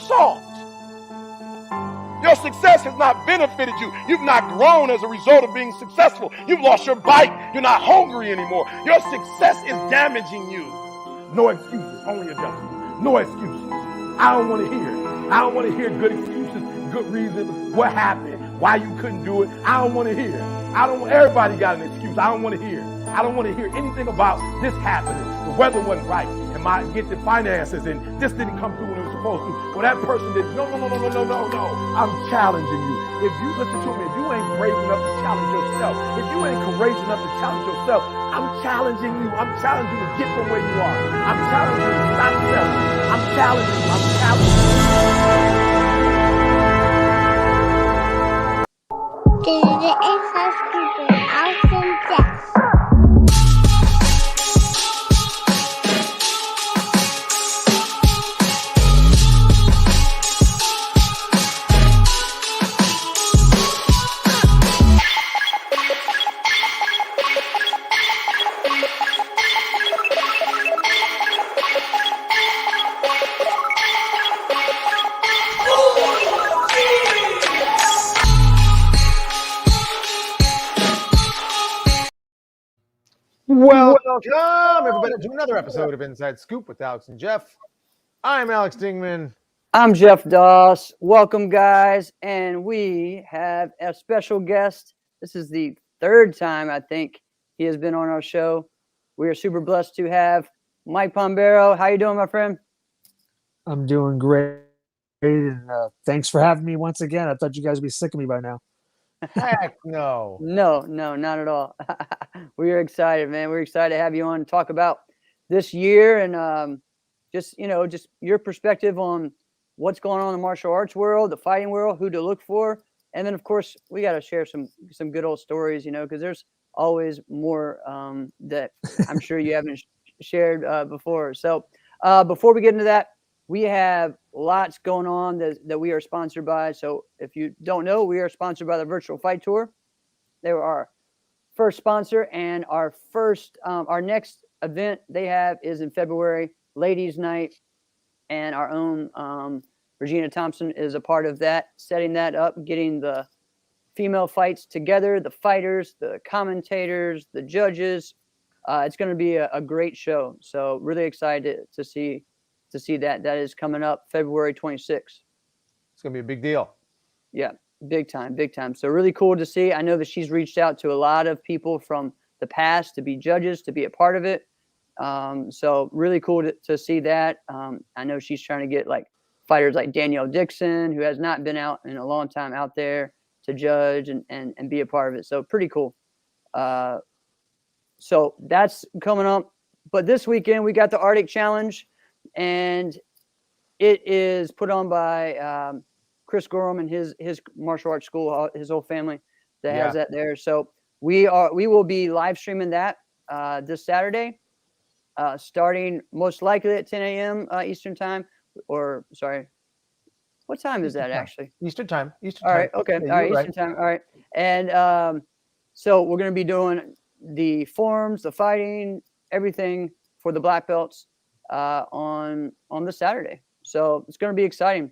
salt. Your success has not benefited you. You've not grown as a result of being successful. You've lost your bite. You're not hungry anymore. Your success is damaging you. No excuses, only adjustments. No excuses. I don't want to hear it. I don't want to hear good excuses, good reasons, what happened, why you couldn't do it. I don't want to hear. Everybody got an excuse. I don't want to hear. I don't want to hear anything about this happening. The weather wasn't right, and my get the finances, and this didn't come through when it was supposed to. Well, that person did. No. I'm challenging you. If you listen to me, if you ain't brave enough to challenge yourself, if you ain't courageous enough to challenge yourself, I'm challenging you. I'm challenging you to get from where you are. I'm challenging you to stop selling. I'm challenging you. I'm challenging you. The housekeeper, awesome death. Welcome, everybody, to another episode of Inside Scoop with Alex and Jeff. I'm Alex Dingman. I'm Jeff Doss. Welcome, guys. And we have a special guest. This is the third time, I think, he has been on our show. We are super blessed to have Mike Pombero. How you doing, my friend? I'm doing great. And thanks for having me once again. I thought you guys would be sick of me by now. Heck no. No, not at all. We are excited, man. We're excited to have you on and talk about this year and just your perspective on what's going on in the martial arts world, the fighting world, who to look for. And then, of course, we got to share some good old stories, because there's always more that I'm sure you haven't shared before. So before we get into that, we have lots going on that we are sponsored by. So if you don't know, we are sponsored by the Virtual Fight Tour. They were our first sponsor, and our next event they have is in February, Ladies Night, and our own Regina Thompson is a part of that, setting that up, getting the female fights together, the fighters, the commentators, the judges. It's going to be a great show. So really excited to see that. That is coming up February 26th. It's going to be a big deal. Yeah, big time. So really cool to see. I know that she's reached out to a lot of people from the past to be judges, to be a part of it. So really cool to see that. I know she's trying to get like fighters like Danielle Dixon, who has not been out in a long time out there, to judge and be a part of it. So pretty cool. So that's coming up. But this weekend we got the Arctic Challenge, and it is put on by Chris Gorham and his martial arts school, his whole family that has that there. So we will be live streaming that this Saturday, starting most likely at 10 a.m. Eastern time. Or sorry, what time is that actually? Eastern time. All right. Okay. Yeah, all right. Right. Eastern time. All right. And so we're going to be doing the forms, the fighting, everything for the black belts on the Saturday. So it's going to be exciting.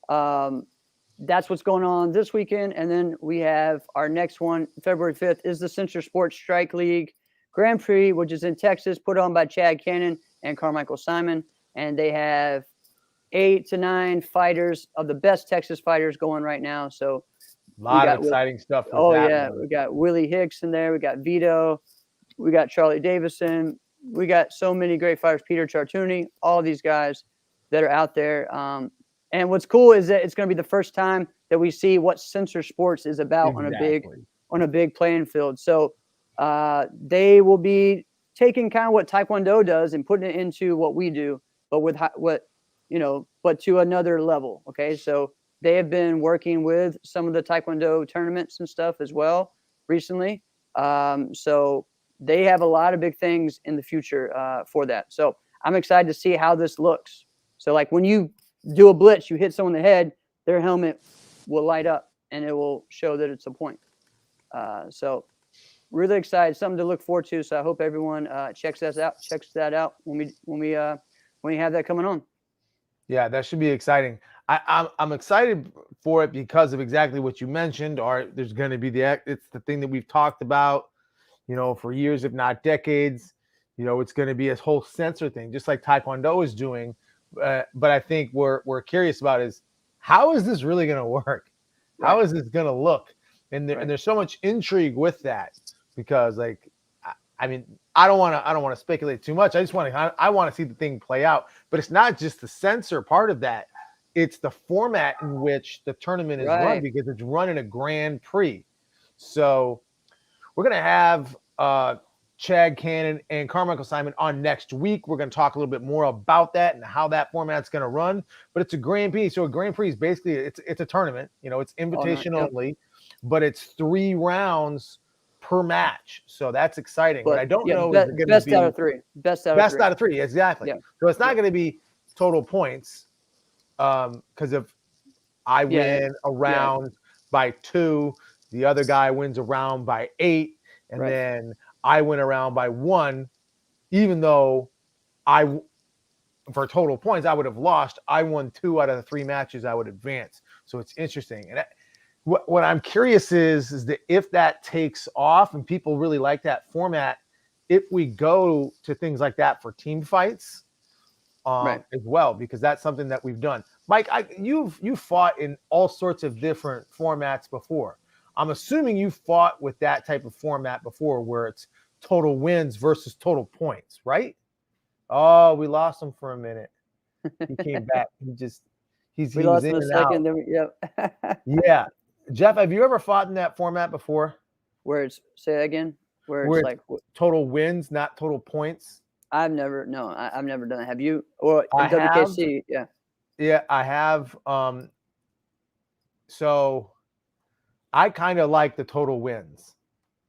That's what's going on this weekend. And then we have our next one, February 5th, is the Censor Sports Strike League Grand Prix, which is in Texas, put on by Chad Cannon and Carmichael Simon. And they have 8 to 9 fighters of the best Texas fighters going right now. So a lot of exciting stuff. We got Willie Hicks in there. We got Vito. We got Charlie Davison. We got so many great fighters. Peter Chartuni, all these guys that are out there. And what's cool is that it's going to be the first time that we see what Censor Sports is about on a big playing field. So they will be taking kind of what Taekwondo does and putting it into what we do, but with but to another level. Okay, so they have been working with some of the Taekwondo tournaments and stuff as well recently. So they have a lot of big things in the future for that. So I'm excited to see how this looks. So like when you do a blitz, you hit someone in the head, their helmet will light up and it will show that it's a point. So really excited, something to look forward to. So I hope everyone checks that out when we have that coming on. Yeah, that should be exciting. I'm excited for it because of exactly what you mentioned. Or there's going to be it's the thing that we've talked about, for years, if not decades. It's going to be a whole sensor thing, just like Taekwondo is doing. But I think we're curious about is how is this really going to work? How Right. is this going to look? And there's so much intrigue with that because like I mean I don't want to speculate too much. I want to see the thing play out. But it's not just the sensor part of that. It's the format in which the tournament is run Right. because it's run in a Grand Prix. So we're going to have Chad Cannon and Carmichael Simon on next week. We're going to talk a little bit more about that and how that format's going to run. But it's a Grand Prix. So a Grand Prix is basically it's a tournament. It's invitation Yep. only, but it's 3 rounds per match. So that's exciting. What But I don't yeah, know is it going to best be out of 3. Best out of best 3. out of 3. Exactly. Yeah. So it's not Yeah. going to be total points because if I Yeah. win a round by 2, the other guy wins a round by 8, and Right. then I win a round by 1, even though for total points, I would have lost. I won 2 out of the 3 matches, I would advance. So it's interesting. And what I'm curious is that if that takes off and people really like that format, if we go to things like that for team fights as well, because that's something that we've done. Mike, you've fought in all sorts of different formats before. I'm assuming you fought with that type of format before where it's total wins versus total points, right? Oh, we lost him for a minute. He came back. He We was lost in him a and second. out. Then yep. Yeah. Jeff, have you ever fought in that format before? Where it's say that again. Where Where it's it's like total wins, not total points? I've never I've never done that. Have you? Or I have. WKC? Yeah. Yeah, I have. So I kind of like the total wins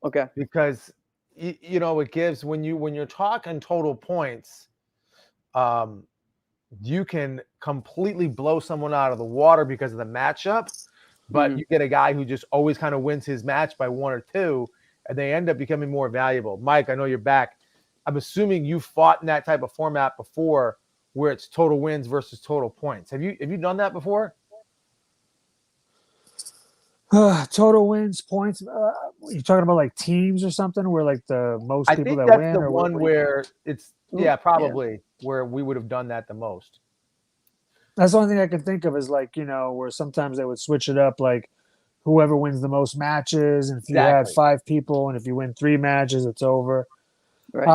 Okay. because it gives when you're talking total points, you can completely blow someone out of the water because of the matchup, but you get a guy who just always kind of wins his match by 1 or 2, and they end up becoming more valuable. Mike, I know you're back. I'm assuming you fought in that type of format before where it's total wins versus total points. Have you done that before? Total wins, points. You're talking about like teams or something where like the most I people think that that's win, the or one where it's Yeah. where we would have done that the most. That's the only thing I can think of is like, where sometimes they would switch it up, like whoever wins the most matches, and if you have Exactly. 5 people, and if you win 3 matches, it's over. Right.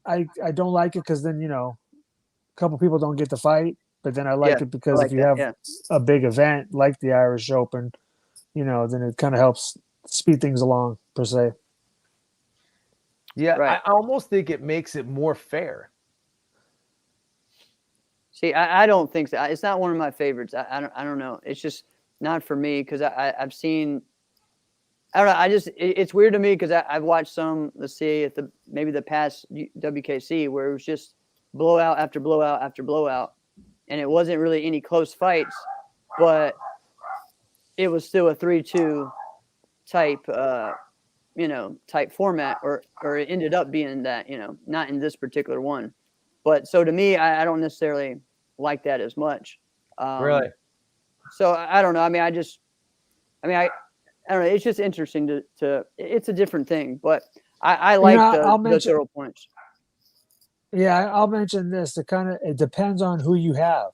I don't like it because then a couple people don't get to fight, but then I like it because if like you that. have Yeah. a big event like the Irish Open, then it kind of helps speed things along per se. Yeah, Right. I almost think it makes it more fair. See, I don't think so. It's not one of my favorites. I don't know. It's just not for me because I've seen. I don't know. It's weird to me because I've watched some. Let's see, at maybe the past WKC where it was just blowout after blowout after blowout, and it wasn't really any close fights, but it was still a 3-2 type type format, or it ended up being that, not in this particular one. But so to me, I don't necessarily like that as much. Really? So I don't know. I don't know. It's just interesting to it's a different thing, but I like I'll the mention. total points. Yeah, I'll mention this. It depends on who you have.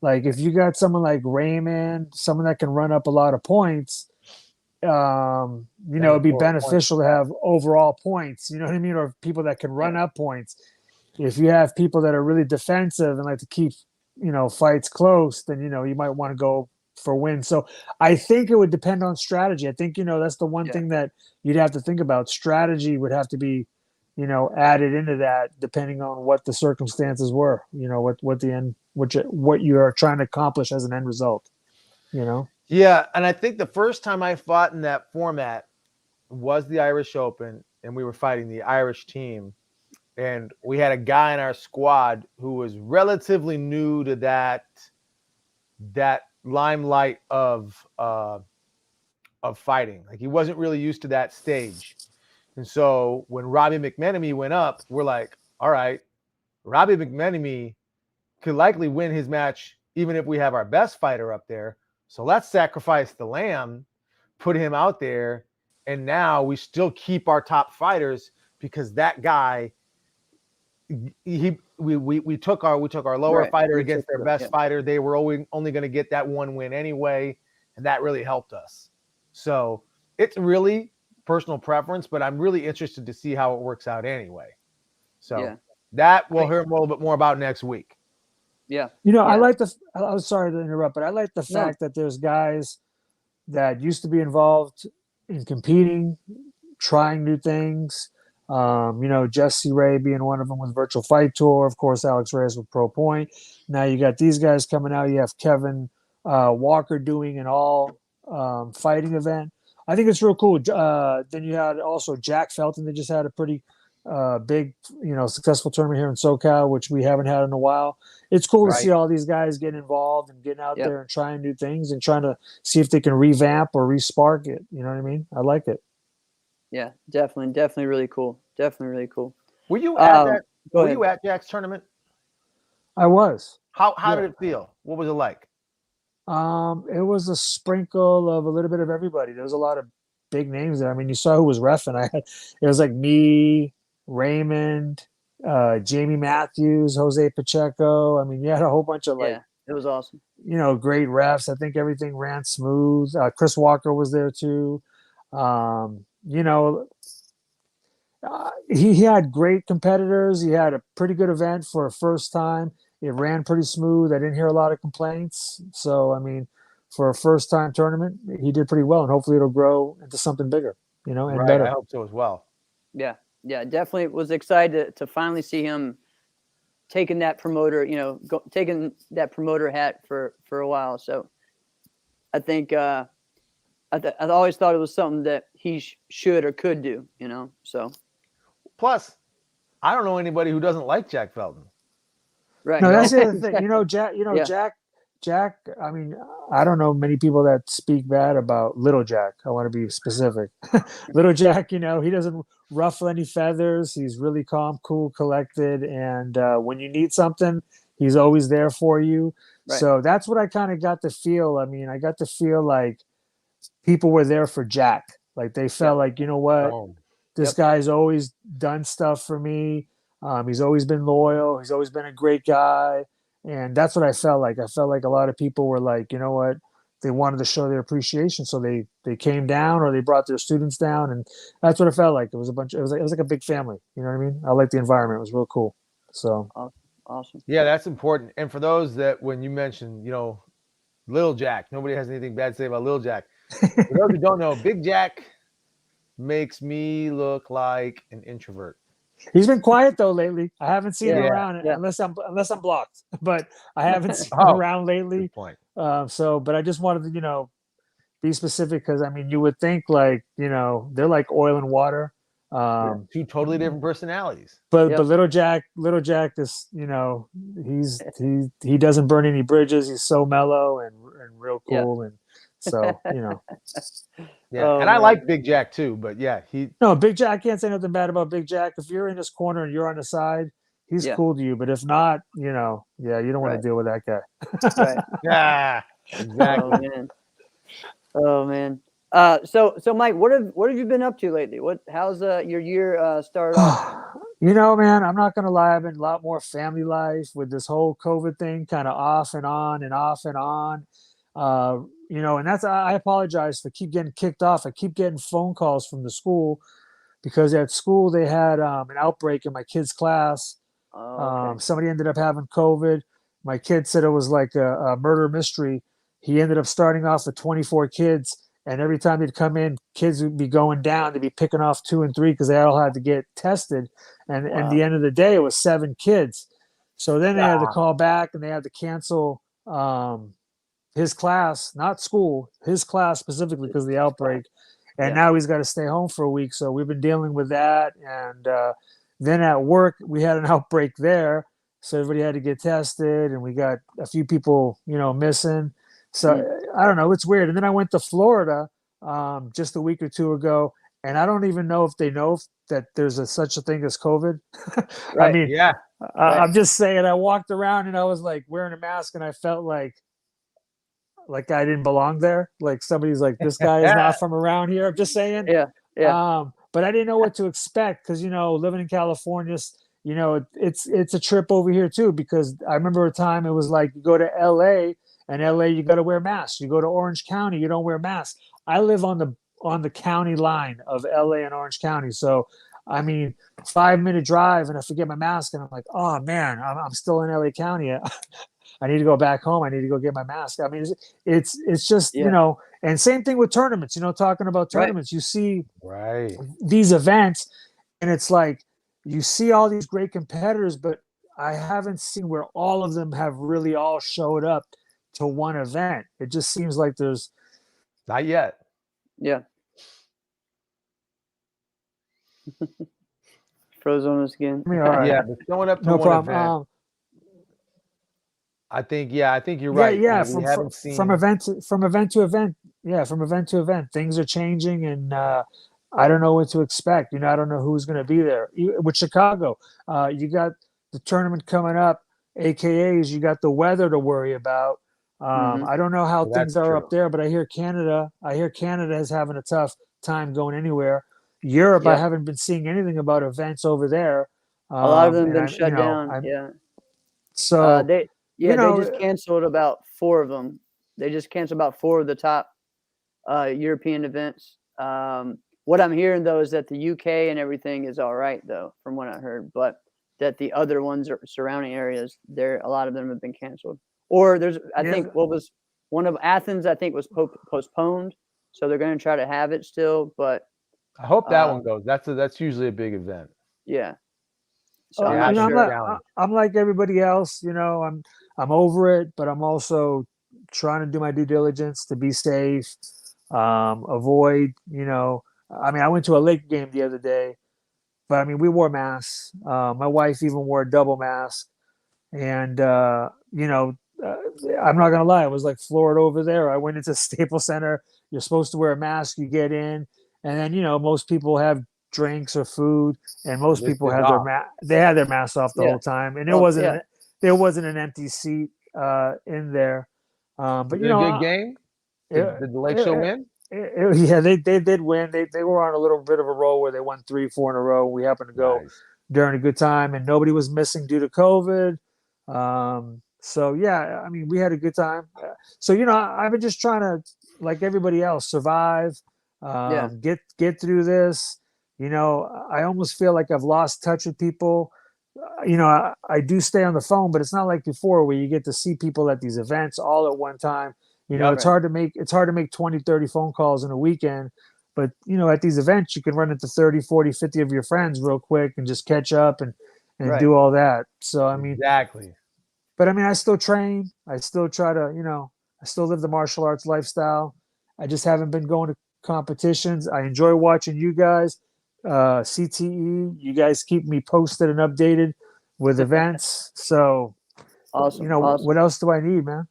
Like if you got someone like Raymond, someone that can run up a lot of points, it'd be beneficial to have overall points. You know what I mean? Or people that can run up points. If you have people that are really defensive and like to keep, fights close, then you might want to go for wins. So I think it would depend on strategy. I think that's the one thing that you'd have to think about. Strategy would have to be, added into that depending on what the circumstances were. What the end, what you are trying to accomplish as an end result. Yeah, and I think the first time I fought in that format was the Irish Open, and we were fighting the Irish team. And we had a guy in our squad who was relatively new to that limelight of fighting. Like he wasn't really used to that stage. And so when Robbie McMenemy went up, we're like, all right, Robbie McMenemy could likely win his match even if we have our best fighter up there. So let's sacrifice the lamb, put him out there, and now we still keep our top fighters because that guy we took our lower Right. fighter We against took their the- best yeah. fighter. They were only going to get that one win anyway, and that really helped us. So it's really personal preference, but I'm really interested to see how it works out anyway. So Yeah. that we'll hear a little bit more about next week. Yeah. You know, I Yeah. like the. I'm sorry to interrupt, but I like the No. fact that there's guys that used to be involved in competing, trying new things. You know, Jesse Ray being one of them with Virtual Fight Tour. Of course, Alex Reyes with Pro Point. Now you got these guys coming out. You have Kevin Walker doing an all fighting event. I think it's real cool. Then you had also Jack Felton that just had a pretty big, you know, successful tournament here in SoCal, which we haven't had in a while. It's cool to see all these guys getting involved and getting out Yep. there and trying new things and trying to see if they can revamp or respark it. You know what I mean? I like it. Yeah, definitely really cool. Definitely really cool. Were you at that? Go Were ahead. you at Jack's tournament? I was. How Yeah. did it feel? What was it like? It was a sprinkle of a little bit of everybody. There was a lot of big names there. I mean, you saw who was reffing. It was like me, Raymond, Jamie Matthews, Jose Pacheco. I mean, you had a whole bunch of Yeah, it was awesome. you know, great refs. I think everything ran smooth. Chris Walker was there too. You know, he had great competitors. He had a pretty good event for a first time. It ran pretty smooth. I didn't hear a lot of complaints. So, I mean, for a first time tournament, he did pretty well, and hopefully it'll grow into something bigger, you know, and better. I hope so as well. Yeah, definitely was excited to finally see him taking that promoter, you know, taking that promoter hat for a while. So I think I always thought it was something that he should or could do, you know. So plus, I don't know anybody who doesn't like Jack Felton. Right. No, that's the other thing. You know, Jack. Yeah. Jack. I mean, I don't know many people that speak bad about Little Jack. I want to be specific. Little Jack, you know, he doesn't ruffle any feathers. He's really calm, cool, collected, and when you need something, he's always there for you. Right. So that's what I kind of got to feel. I mean, I got to feel like people were there for Jack. Like they felt like, you know what, this guy's always done stuff for me. He's always been loyal. He's always been a great guy. And that's what I felt like. I felt like a lot of people were like, you know what, they wanted to show their appreciation. So they came down or they brought their students down. And that's what it felt like. It was it was like a big family. You know what I mean? I liked the environment. It was real cool. So awesome. Yeah, that's important. And for those that when you mentioned, you know, Little Jack, nobody has anything bad to say about Little Jack. For those who don't know, Big Jack makes me look like an introvert. He's been quiet though lately. I haven't seen him Yeah. around unless I'm blocked. But I haven't seen him Oh, around lately. Good point. But I just wanted to, you know, be specific because I mean, you would think like, you know, they're like oil and water. Two totally different personalities. But Yep. but little Jack is, you know, he doesn't burn any bridges. He's so mellow and real cool, and so you know. Yeah, Oh, and I man. like Big Jack too, but yeah, No, Big Jack, I can't say nothing bad about Big Jack. If you're in this corner and you're on the side, he's Yeah. cool to you. But if not, you know, yeah, you don't want Right. to deal with that guy. Right. yeah, exactly. Oh man. So Mike, what have you been up to lately? How's your year started off? You know, man, I'm not gonna lie. I've been a lot more family life with this whole COVID thing, kind of off and on and off and on. You know, and I apologize for keep getting kicked off. I keep getting phone calls from the school because at school they had an outbreak in my kid's class. Oh, okay. Somebody ended up having COVID. My kid said it was like a murder mystery. He ended up starting off with 24 kids. And every time they'd come in, kids would be going down. They'd be picking off 2 and 3 because they all had to get tested. And at the end of the day, it was 7 kids. So then they had to call back and they had to cancel his class, not school, his class specifically because of the outbreak. And now he's got to stay home for a week. So we've been dealing with that. And then at work, we had an outbreak there. So everybody had to get tested and we got a few people, you know, missing. So I don't know. It's weird. And then I went to Florida just a week or 2 ago. And I don't even know if they know that there's such a thing as COVID. Right. I mean, Yeah. Right. I'm just saying, I walked around and I was like wearing a mask, and I felt like I didn't belong there. Like somebody's like, this guy is not from around here. I'm just saying. Yeah. Yeah. But I didn't know what to expect because living in California, it's a trip over here too. Because I remember a time it was like you go to L.A. and L.A. you got to wear masks. You go to Orange County, you don't wear masks. I live on the county line of L.A. and Orange County, so I mean, 5-minute drive, and I forget my mask, and I'm like, oh man, I'm still in LA County. I need to go back home. I need to go get my mask. I mean, it's just Yeah. and same thing with tournaments. Talking about Right. tournaments, you see Right. these events, and it's like you see all these great competitors, but I haven't seen where all of them have really all showed up to one event. It just seems like there's Not yet. Yeah. Froze on us again. I mean, all right, Yeah, but showing up to no one problem. event, I think you're Yeah, right. yeah. We haven't seen From event to event. Yeah, from event to event, things are changing, and I don't know what to expect. I don't know who's going to be there. With Chicago, you got the tournament coming up, AKAs. You got the weather to worry about. Mhm. I don't know how Well, things that's are true. up there, but I hear Canada. is having a tough time going anywhere. Europe, I Yeah. haven't been seeing anything about events over there. A lot of them And been I, shut down. I'm Yeah. so They just canceled about 4 of them. They just canceled about 4 of the top European events. What I'm hearing though is that the UK and everything is all right though, from what I heard, but that the other ones are surrounding areas, a lot of them have been canceled. Or I yeah. think what was one of Athens, I think was postponed, so they're going to try to have it still, but I hope that one um, goes. That's usually a big event. yeah. So I'm Yeah, not Athens sure. challenge. I'm like everybody else. I'm over it, but I'm also trying to do my due diligence to be safe, avoid. I mean, I went to a Lake game the other day, but I mean, we wore masks. My wife even wore a double mask, and I'm not gonna lie, it was like Florida over there. I went into Staples Center. You're supposed to wear a mask. You get in, and then most people have drinks or food, and most List people is have off. they had their masks off the Yeah. whole time, and Oh, yeah. there wasn't an empty seat in there. But Was it a good game? it, Did the Lake Show it, win? yeah, they did win. They were on a little bit of a roll where they won 3-4 in a row. We happened to go Nice. during a good time, and nobody was missing due to COVID. So yeah, I mean, we had a good time. So I've been just trying to, like everybody else, survive, Yeah. get through this. I almost feel like I've lost touch with people. I do stay on the phone, but it's not like before where you get to see people at these events all at one time. Yep. It's hard to make 20, 30 phone calls in a weekend. But at these events, you can run into 30, 40, 50 of your friends real quick and just catch up and Right. do all that. So I mean, Exactly. but I mean, I still train. I still try to, I still live the martial arts lifestyle. I just haven't been going to competitions. I enjoy watching you guys. CTE, you guys keep me posted and updated with events. So, Awesome. what else do I need, man?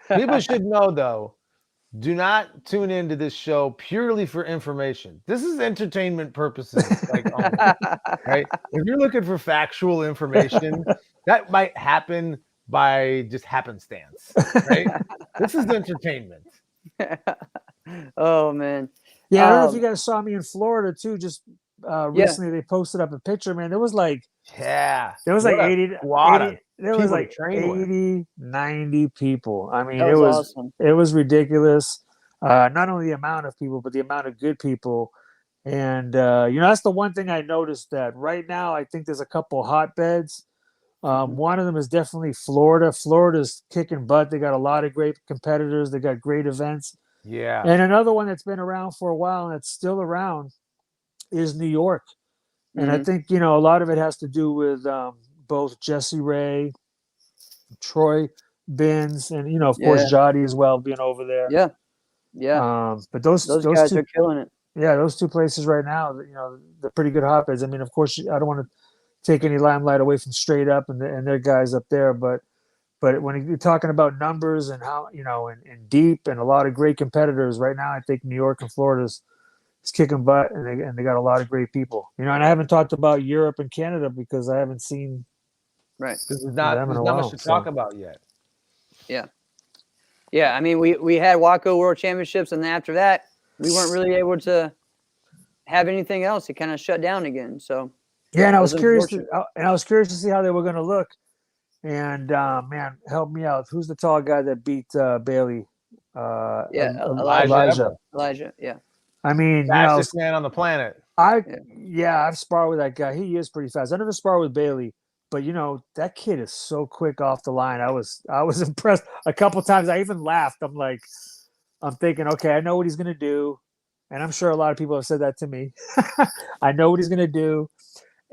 People should know though, do not tune into this show purely for information. This is entertainment purposes, like only, right? If you're looking for factual information, that might happen by just happenstance, right? This is entertainment. Oh man. Yeah, I don't know if you guys saw me in Florida too. Just Yeah. recently, they posted up a picture. Man, there was like Yeah. What 80, there was people to like train with. 80, 90 people. I mean, That was awesome. it was ridiculous. Not only the amount of people, but the amount of good people. And that's the one thing I noticed that right now I think there's a couple hotbeds. One of them is definitely Florida. Florida's kicking butt. They got a lot of great competitors. They got great events. Yeah. And another one that's been around for a while and that's still around is New York. And I think, a lot of it has to do with both Jesse Ray, Troy Binns, and, of course, Jody as well being over there. Yeah. Yeah. But those guys two, are killing it. yeah, those two places right now, they're pretty good hotbeds. I mean, of course, I don't want to take any limelight away from Straight Up and their guys up there, but when you're talking about numbers and how, and deep and a lot of great competitors right now, I think New York and Florida's kicking butt, and they got a lot of great people. And I haven't talked about Europe and Canada because I haven't seen Right. There's them not in a much while, to so. talk about yet. Yeah. I mean, we had Waco World Championships, and then after that, we weren't really able to have anything else. It kind of shut down again. So Yeah, and it I was was curious unfortunate. to see how they were going to look. And man, help me out. Who's the tall guy that beat Bailey? Yeah, Elijah. Elijah. Yeah. I mean, Fastest man on the planet. I've sparred with that guy. He is pretty fast. I never sparred with Bailey, but that kid is so quick off the line. I was impressed a couple times. I even laughed. I'm thinking, okay, I know what he's gonna do, and I'm sure a lot of people have said that to me. I know what he's gonna do,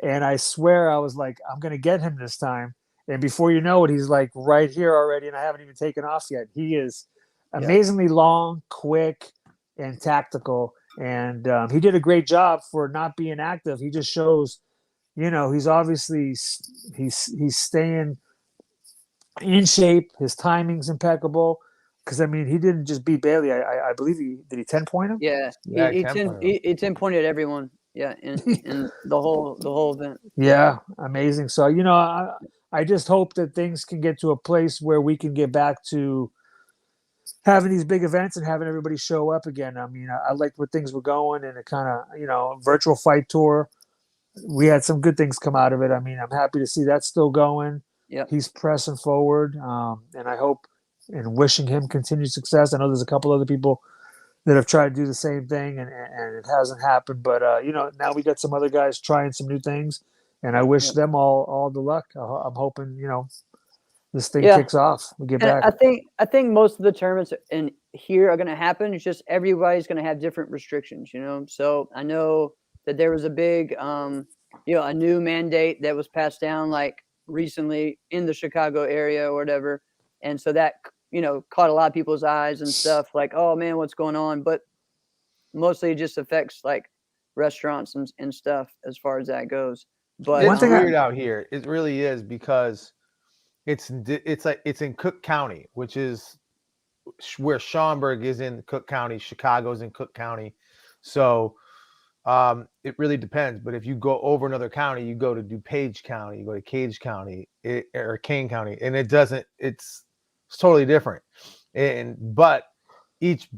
and I swear I was like, I'm gonna get him this time. And before you know it, he's like right here already, and I haven't even taken off yet. He is amazingly long, quick, and tactical. And he did a great job for not being active. He just shows, he's obviously he's staying in shape. His timing's impeccable. Because I mean, he didn't just beat Bailey. I believe he 10-point him. Yeah. Yeah, He 10 he 10-pointed everyone. Yeah, in the whole event. Yeah, amazing. So I just hope that things can get to a place where we can get back to having these big events and having everybody show up again. I mean, I liked where things were going, and it kind of, virtual fight tour. We had some good things come out of it. I mean, I'm happy to see that's still going. Yeah. He's pressing forward, and I hope and wishing him continued success. I know there's a couple other people that have tried to do the same thing, and it hasn't happened. But now we got some other guys trying some new things, and I wish them all the luck. I'm hoping this thing kicks off. We get back. I think most of the tournaments in here are going to happen. It's just everybody's going to have different restrictions, So I know that there was a big, a new mandate that was passed down like recently in the Chicago area or whatever, and so that caught a lot of people's eyes and stuff. Like, oh man, what's going on? But mostly it just affects like restaurants and stuff as far as that goes. But it's weird out here. It really is, because it's in Cook County, which is where Schaumburg is in Cook County, Chicago's in Cook County. So it really depends. But if you go over another county, you go to DuPage County, you go to Cage County, or Kane County, and it's totally different. But each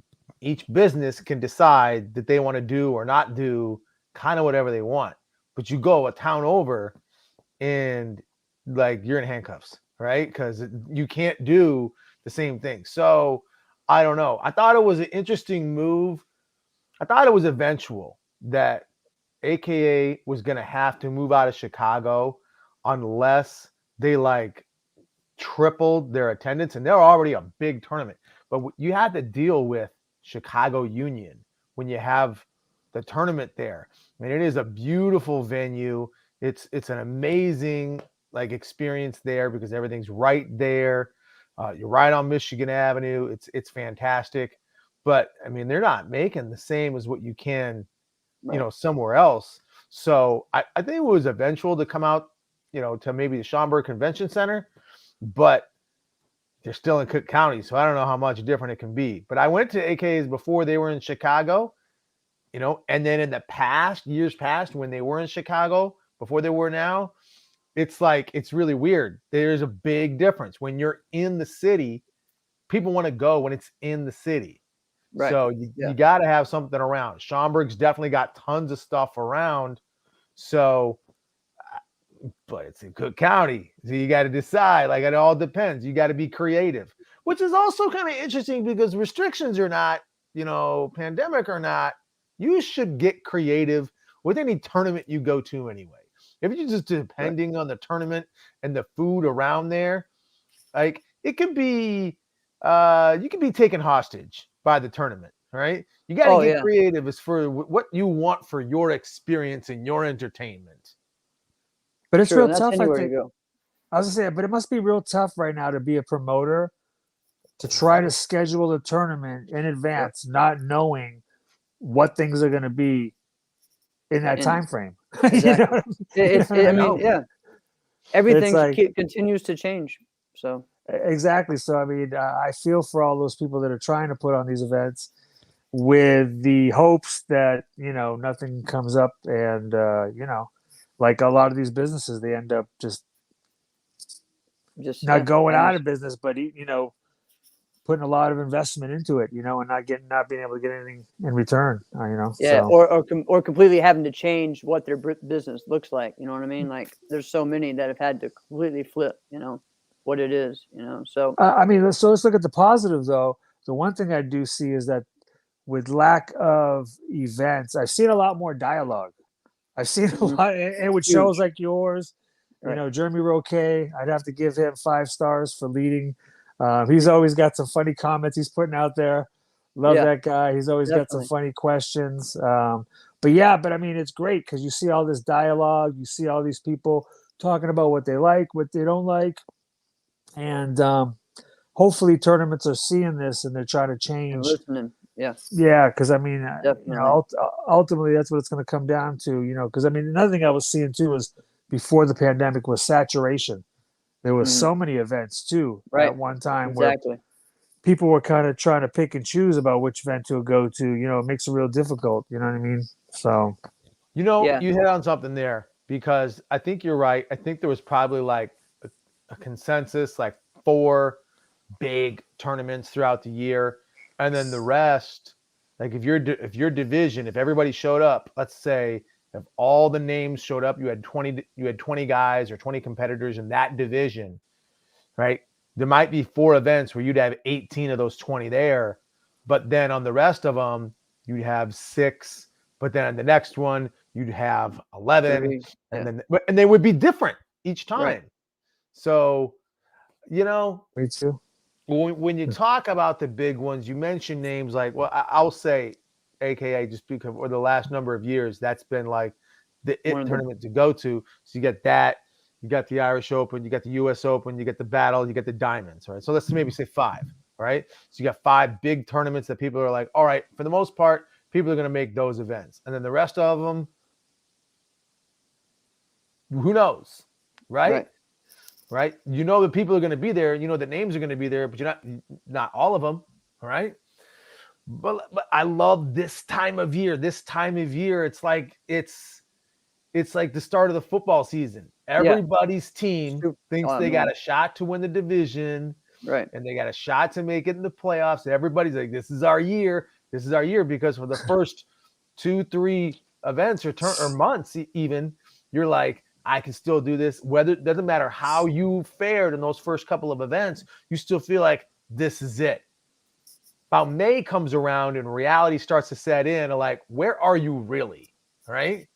business can decide that they want to do or not do kind of whatever they want. But you go a town over, and like you're in handcuffs, right? Because you can't do the same thing. So I don't know. I thought it was an interesting move. I thought it was eventual that AKA was going to have to move out of Chicago unless they like tripled their attendance, and they're already a big tournament. But you had to deal with Chicago Union when you have the tournament there. I mean, it is a beautiful venue. It's an amazing experience there because everything's right there. You're right on Michigan Avenue. It's fantastic. But I mean, they're not making the same as what you can, somewhere else. So I think it was eventual to come out, to maybe the Schaumburg Convention Center, but they're still in Cook County. So I don't know how much different it can be. But I went to AKs before they were in Chicago, and then in the years past, when they were in Chicago, before they were now, it's really weird. There's a big difference. When you're in the city, people want to go when it's in the city. Right. So you got to have something around. Schaumburg's definitely got tons of stuff around. So, but it's in Cook County. So you got to decide. It all depends. You got to be creative, which is also kind of interesting because restrictions or not, pandemic or not, you should get creative with any tournament you go to anyway. If you're just depending on the tournament and the food around there, it could be, you can be taken hostage by the tournament, right? You got to get creative as for what you want for your experience and your entertainment. But it's real tough, I think. I was gonna say, but it must be real tough right now to be a promoter, to try to schedule a tournament in advance, not knowing what things are going to be in that time frame. Exactly. Everything continues to change. So exactly. So I mean, I feel for all those people that are trying to put on these events with the hopes that nothing comes up, and like a lot of these businesses, they end up just just not going out almost- of business, but putting a lot of investment into it, and not being able to get anything in return, yeah, So or completely having to change what their business looks like. You know what I mean? Like there's so many that have had to completely flip, what it is, So I mean, let's look at the positive though. The one thing I do see is that with lack of events, I've seen a lot more dialogue. I've seen a Mhm. lot, and with Huge. shows like yours, Right. Jeremy Roquet, I'd have to give him 5 stars for leading. He's always got some funny comments he's putting out there. Love Yeah, that guy. He's always got some definitely. funny questions. But I mean, it's great because you see all this dialogue. You see all these people talking about what they like, what they don't like, and hopefully tournaments are seeing this and they're trying to And change. listening. Yeah, Yeah, because I mean, definitely. ultimately that's what it's going to come down to. Because I mean, another thing I was seeing too was before the pandemic was saturation. There was Mhm. so many events too Right. at one time where Exactly. people were kind of trying to pick and choose about which event to go to. It makes it real difficult. You know what I mean? So Yeah. You hit on something there because I think you're right. I think there was probably like a consensus, like 4 big tournaments throughout the year, and then the rest, like if your division, if everybody showed up, let's say if all the names showed up, you had 20 guys or 20 competitors in that division, right? There might be 4 events where you'd have 18 of those 20 there, but then on the rest of them, you'd have 6, but then on the next one, you'd have 11, 3. and Yeah. then they would be different each Right. time. So, you know, me too. when you talk about the big ones, you mention names like, well, I'll say, AKA, just because for the last number of years, that's been like the One it of the tournament to go to. So you get that, you got the Irish Open, you got the US Open, you get the Battle, you get the Diamonds, right? So let's maybe say 5, right? So you got 5 big tournaments that people are like, all right, for the most part, people are going to make those events. And then the rest of them, who knows, right? right. You know that people are going to be there. You know that names are going to be there, but you're not all of them, all right? But I love this time of year. This time of year, it's like the start of the football season. Yeah. Everybody's team Super- thinks I they got mean, a shot to win the division right. and they got a shot to make it in the playoffs. Everybody's like, this is our year. This is our year because for the first 2-3 events or months even, you're like, I can still do this. Whether it doesn't matter how you fared in those first couple of events, you still feel like this is it. About May comes around and reality starts to set in. Like, where are you really? Right.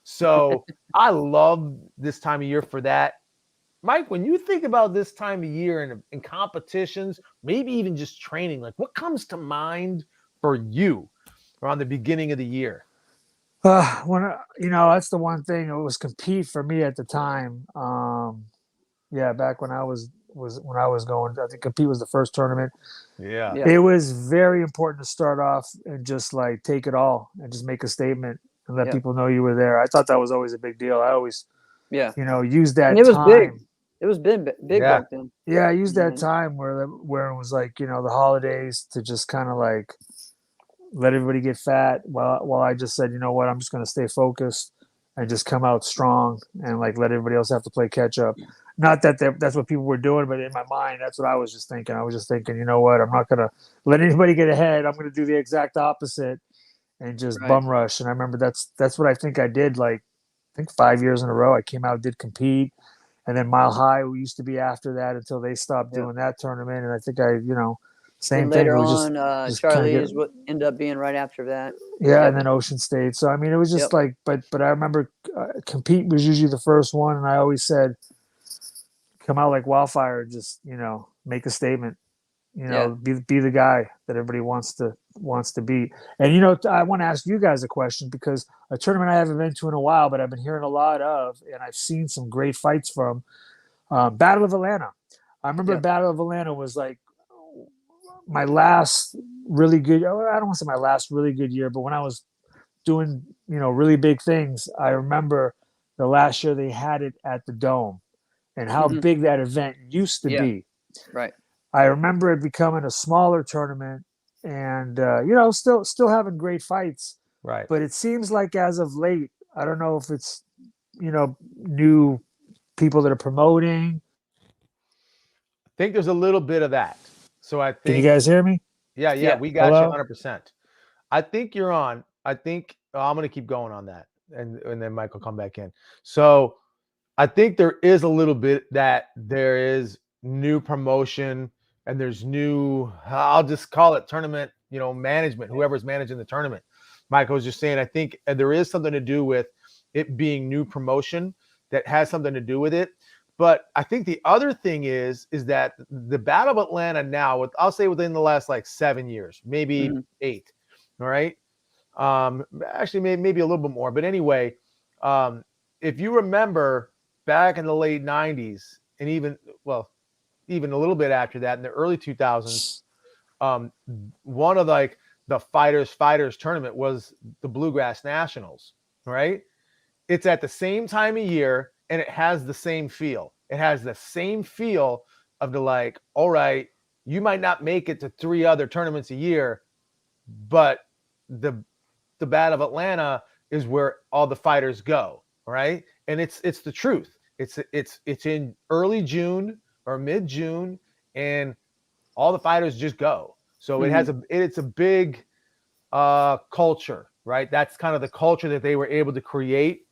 So I love this time of year for that. Mike, when you think about this time of year in competitions, maybe even just training, like what comes to mind for you around the beginning of the year? That's the one thing. It was compete for me at the time. Yeah, back when I was going, I think compete was the first tournament. Yeah. Yeah. It was very important to start off and just like take it all and just make a statement and let Yeah. people know you were there. I thought that was always a big deal. I always, Yeah. use that And it was big. time. It was big Yeah. back then. Yeah, I used that Mhm. time where it was like, the holidays to just kind of like let everybody get fat while I just said, you know what, I'm just going to stay focused and just come out strong and like let everybody else have to play catch up. Not that that's what people were doing, but in my mind, that's what I was just thinking. I was just thinking, you know what, I'm not going to let anybody get ahead. I'm going to do the exact opposite and just Right. bum rush. And I remember that's what I think I did. Like I think 5 years in a row, I came out, did compete, and then Mile High we used to be after that until they stopped Yeah. doing that tournament. And I think I, Then same thing. It later was on, just kind of get Charlie's what ended up being right after that. yeah, Yep. and then Ocean State. So I mean, it was just Yep. like, but I remember compete was usually the first one, and I always said, come out like wildfire, just make a statement, Yeah. be the guy that everybody wants to beat. And I want to ask you guys a question because a tournament I haven't been to in a while, but I've been hearing a lot of, and I've seen some great fights from Battle of Atlanta. I remember Yep. Battle of Atlanta was like my last really good. I don't want to say my last really good year, but when I was doing really big things, I remember the last year they had it at the Dome and how Mhm. big that event used to Yeah. be. Right. I remember it becoming a smaller tournament and still having great fights, Right. but it seems like as of late, I don't know if it's new people that are promoting think there's a little bit of that. So I Can you think, guys hear me? yeah, Yeah. we got you Hello? 100%. I think you're on. I think I'm going to keep going on that, and then Mike will come back in. So I think there is a little bit that there is new promotion and there's new. I'll just call it tournament, management. Whoever's managing the tournament. Michael was just saying. I think there is something to do with it being new promotion that has something to do with it. But I think the other thing is that the Battle of Atlanta now, I'll say within the last like 7 years, maybe 8. All right. Actually, maybe a little bit more. But anyway, if you remember back in the late 90s and even a little bit after that in the early 2000s, one of the fighters tournament was the Bluegrass Nationals, right? It's at the same time of year and it has the same feel. It has the same feel of all right, you might not make it to 3 other tournaments a year, but the Battle of Atlanta is where all the fighters go, right? And it's the truth. It's in early June or mid June, and all the fighters just go. So it's a big culture, right? That's kind of the culture that they were able to create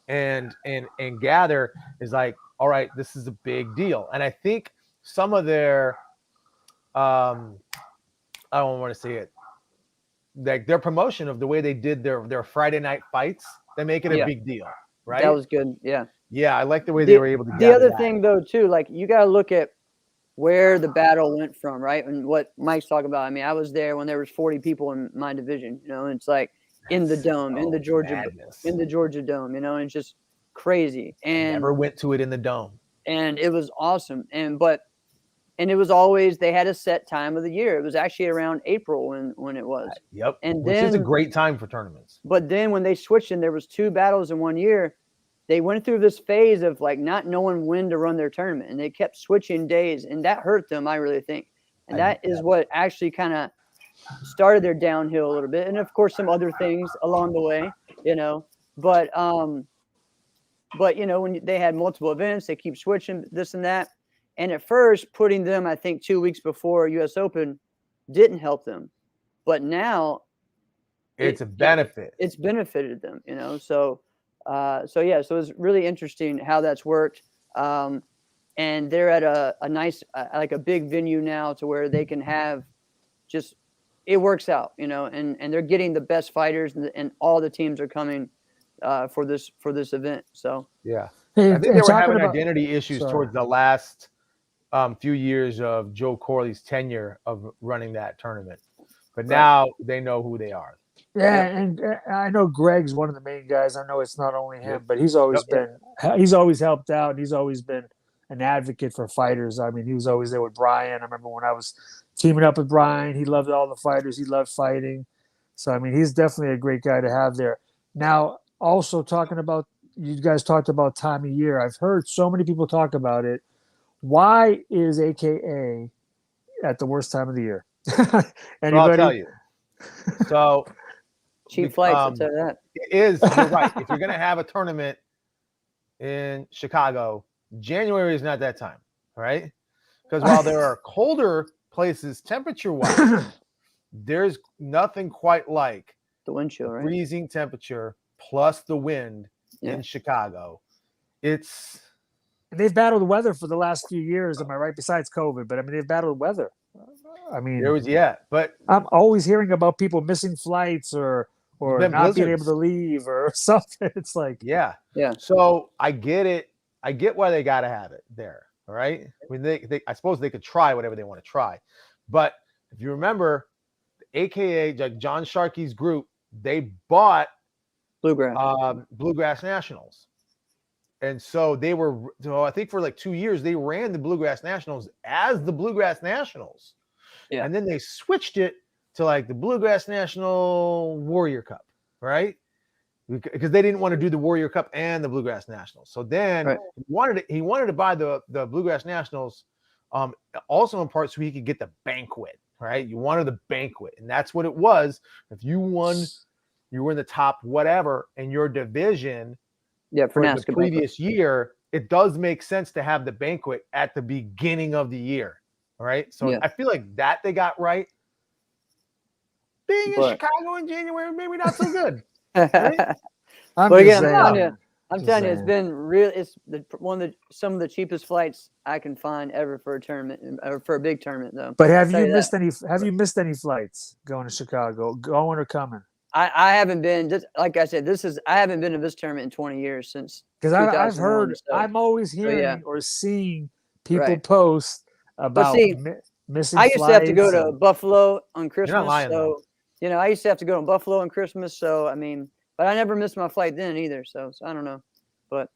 and gather is all right, this is a big deal. And I think some of their I don't want to say it, like their promotion of the way they did their Friday night fights, they make it a big deal, right? That was good. Yeah. Yeah, I like the way they were able to The other thing though too, you got to look at where the battle went from, right? And what Mike's talking about. I mean, I was there when there was 40 people in my division, and it's in the dome, in the Georgia Dome, and it's just crazy. And I never went to it in the dome. And it was awesome. And it was always, they had a set time of the year. It was actually around April when it was. Yep. And which is a great time for tournaments. But then when they switched and there was 2 battles in 1 year, they went through this phase of not knowing when to run their tournament, and they kept switching days, and that hurt them, I really think. And that is what actually kind of started their downhill a little bit. And of course, some other things along the way, but when they had multiple events, they keep switching this and that. And at first, putting them, I think 2 weeks before US Open didn't help them, but now it's a benefit. It's benefited them, so it's really interesting how that's worked. And they're at a nice, a big venue now to where they can have it works out, and they're getting the best fighters and all the teams are coming for this event. So, yeah. Hey, I think they were having about identity issues towards the last few years of Joe Corley's tenure of running that tournament. But now they know who they are. Yeah, and I know Greg's one of the main guys. I know it's not only him, but he's always he's always helped out, and he's always been an advocate for fighters. I mean, he was always there with Brian. I remember when I was teaming up with Brian, he loved all the fighters. He loved fighting. So, I mean, he's definitely a great guy to have there. Now, also talking about, you guys talked about time of year. I've heard so many people talk about it. Why is AKA at the worst time of the year? Anybody? Well, I'll tell you. So cheap flights, I'll tell you that. It is. You're right. If you're going to have a tournament in Chicago, January is not that time, right? Because while there are colder places temperature-wise, there's nothing quite like the wind chill, right? Freezing temperature plus the wind in Chicago. They've battled weather for the last few years, am I right? Besides COVID, but I mean, they've battled weather. I mean, but I'm always hearing about people missing flights or not being able to leave or something. It's yeah. So I get it. I get why they got to have it there. All right. I mean, I suppose they could try whatever they want to try, but if you remember, AKA like John Sharkey's group, they bought Bluegrass Nationals. And so I think for 2 years, they ran the Bluegrass Nationals as the Bluegrass Nationals. Yeah. And then they switched it to the Bluegrass National Warrior Cup, right? Because they didn't want to do the Warrior Cup and the Bluegrass Nationals. So then he wanted to buy the Bluegrass Nationals also in part so he could get the banquet, right? You wanted the banquet. And that's what it was. If you won, you were in the top whatever in your division for the previous year, it does make sense to have the banquet at the beginning of the year. All right. So Yeah. I feel like that they got right. Being in But- Chicago in January, maybe not so good. but I'm again, just I'm telling saying. you, I'm Just telling you, it's saying. been real. It's some of the cheapest flights I can find ever for a tournament, or for a big tournament, though. But I'll have tell you that. missed any? Have you missed any flights going to Chicago, going or coming? I haven't been, just like I said, I haven't been to this tournament in 20 years, since Because I've 2001. heard, So, I'm always hearing yeah. or seeing people Right. post about see, missing I used to have to go flights to and- Buffalo on You're Christmas. not lying, So, I used to have to go to Buffalo on Christmas. So, I mean, but I never missed my flight then either. So I don't know. But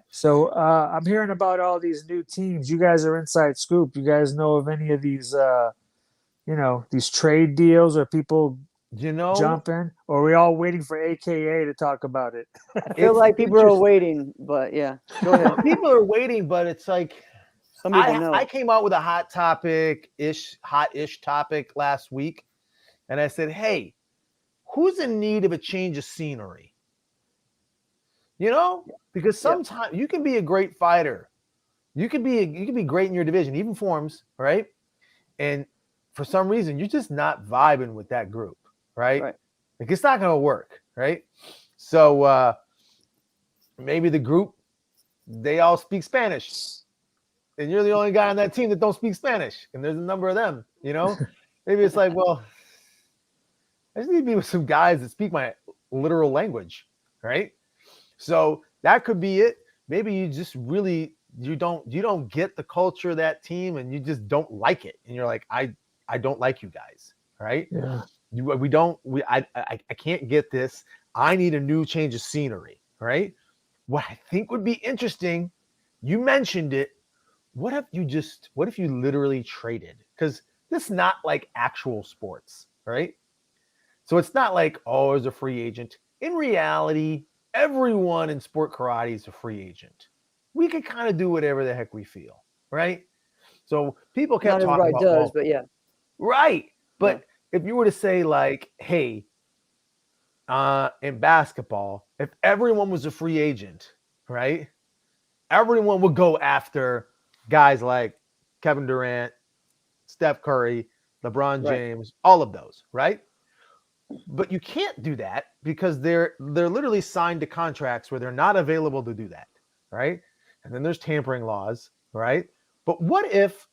So I'm hearing about all these new teams. You guys are inside scoop. You guys know of any of these, these trade deals or people jumping? Or are we all waiting for AKA to talk about it? I feel It's like people are interesting. waiting. But yeah, go ahead. People are waiting, but it's like Some people know. I came out with a hot-ish topic last week, and I said, "Hey, who's in need of a change of scenery?" Because sometimes you can be a great fighter, you could be great in your division, even forms, right? And for some reason, you're just not vibing with that group, right? Right. Like it's not going to work, right? So maybe the group, they all speak Spanish, and you're the only guy on that team that don't speak Spanish, and there's a number of them. Maybe it's like, well, I just need to be with some guys that speak my literal language, right? So that could be it. Maybe you just really you don't get the culture of that team, and you just don't like it, and you're like, I don't like you guys, right? Yeah. I can't get this. I need a new change of scenery, right? What I think would be interesting, you mentioned it. What if you literally traded? Because this is not like actual sports, right? So it's not like, oh, there's a free agent. In reality, everyone in sport karate is a free agent. We can kind of do whatever the heck we feel, right? So people kept Not talking everybody about, does, but yeah. right. But if you were to say like, hey, in basketball, if everyone was a free agent, right? Everyone would go after guys like Kevin Durant, Steph Curry, LeBron James, all of those, right? But you can't do that because they're literally signed to contracts where they're not available to do that, right? And then there's tampering laws, right? But what if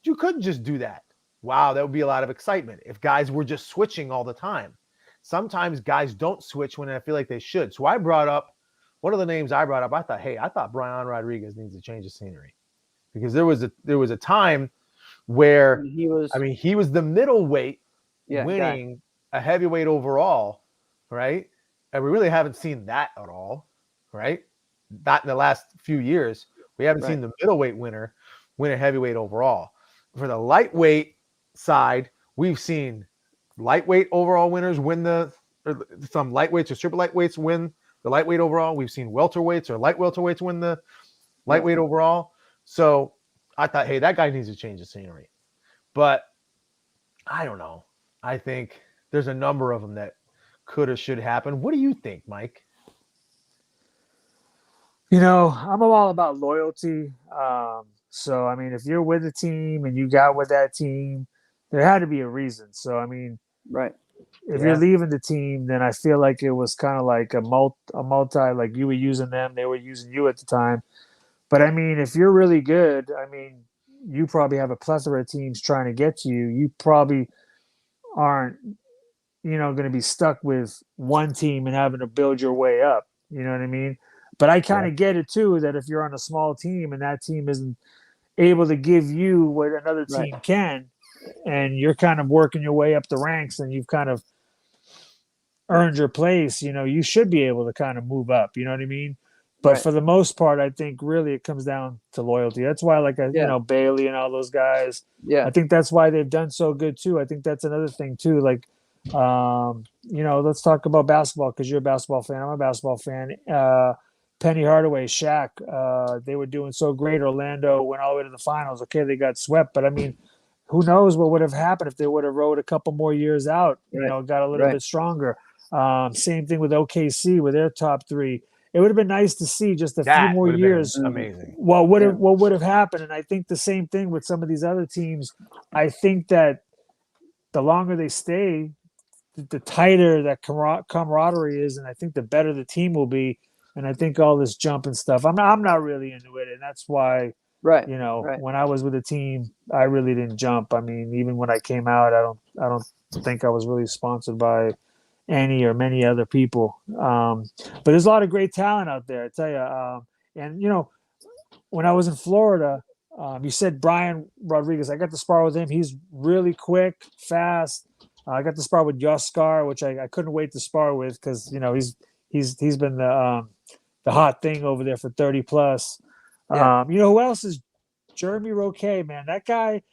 you could just do that? Wow, that would be a lot of excitement if guys were just switching all the time. Sometimes guys don't switch when I feel like they should. So I brought up one of the names I brought up. I thought Brian Rodriguez needs to change the scenery because there was a time where He was the middleweight guy. winning a heavyweight overall, right? And we really haven't seen that at all, right? Not in the last few years. We haven't seen the middleweight winner win a heavyweight overall. For the lightweight side, we've seen lightweight overall winners win some lightweights or super lightweights win the lightweight overall. We've seen welterweights or light welterweights win the lightweight overall. So I thought, hey, that guy needs to change the scenery. But I don't know. I think there's a number of them that could or should happen. What do you think, Mike? I'm all about loyalty. So, I mean, if you're with a team and you got with that team, there had to be a reason. So, I mean, if you're leaving the team, then I feel like it was kind of like a multi, like you were using them, they were using you at the time. But I mean, if you're really good, I mean, you probably have a plethora of teams trying to get to you. You probably aren't, going to be stuck with one team and having to build your way up. You know what I mean? But I kind of get it too, that if you're on a small team and that team isn't able to give you what another team can, and you're kind of working your way up the ranks and you've kind of earned your place, you should be able to kind of move up. You know what I mean? But for the most part, I think really it comes down to loyalty. That's why, Bailey and all those guys, I think that's why they've done so good too. I think that's another thing too. Like, let's talk about basketball because you're a basketball fan. I'm a basketball fan. Penny Hardaway, Shaq, they were doing so great. Orlando went all the way to the finals. Okay, they got swept, but I mean, who knows what would have happened if they would have rode a couple more years out, got a little bit stronger. Same thing with OKC with their top three. it would have been nice to see just a few That more would have been years. amazing. What would have Yeah. what would have happened? And I think the same thing with some of these other teams. I think that the longer they stay, the tighter that camaraderie is, and I think the better the team will be. And I think all this jumping stuff, I'm not really into it, and that's why, Right. you know, Right. when I was with the team, I really didn't jump. I mean, even when I came out, I don't think I was really sponsored by any or many other people. But there's a lot of great talent out there, I tell you. And you know, when I was in Florida, you said Brian Rodriguez. I got to spar with him. He's really quick, fast. I got to spar with Yoskar, which I couldn't wait to spar with because you know he's been the hot thing over there for 30 plus. Yeah. You know who else is Jeremy Roque? Man, that guy.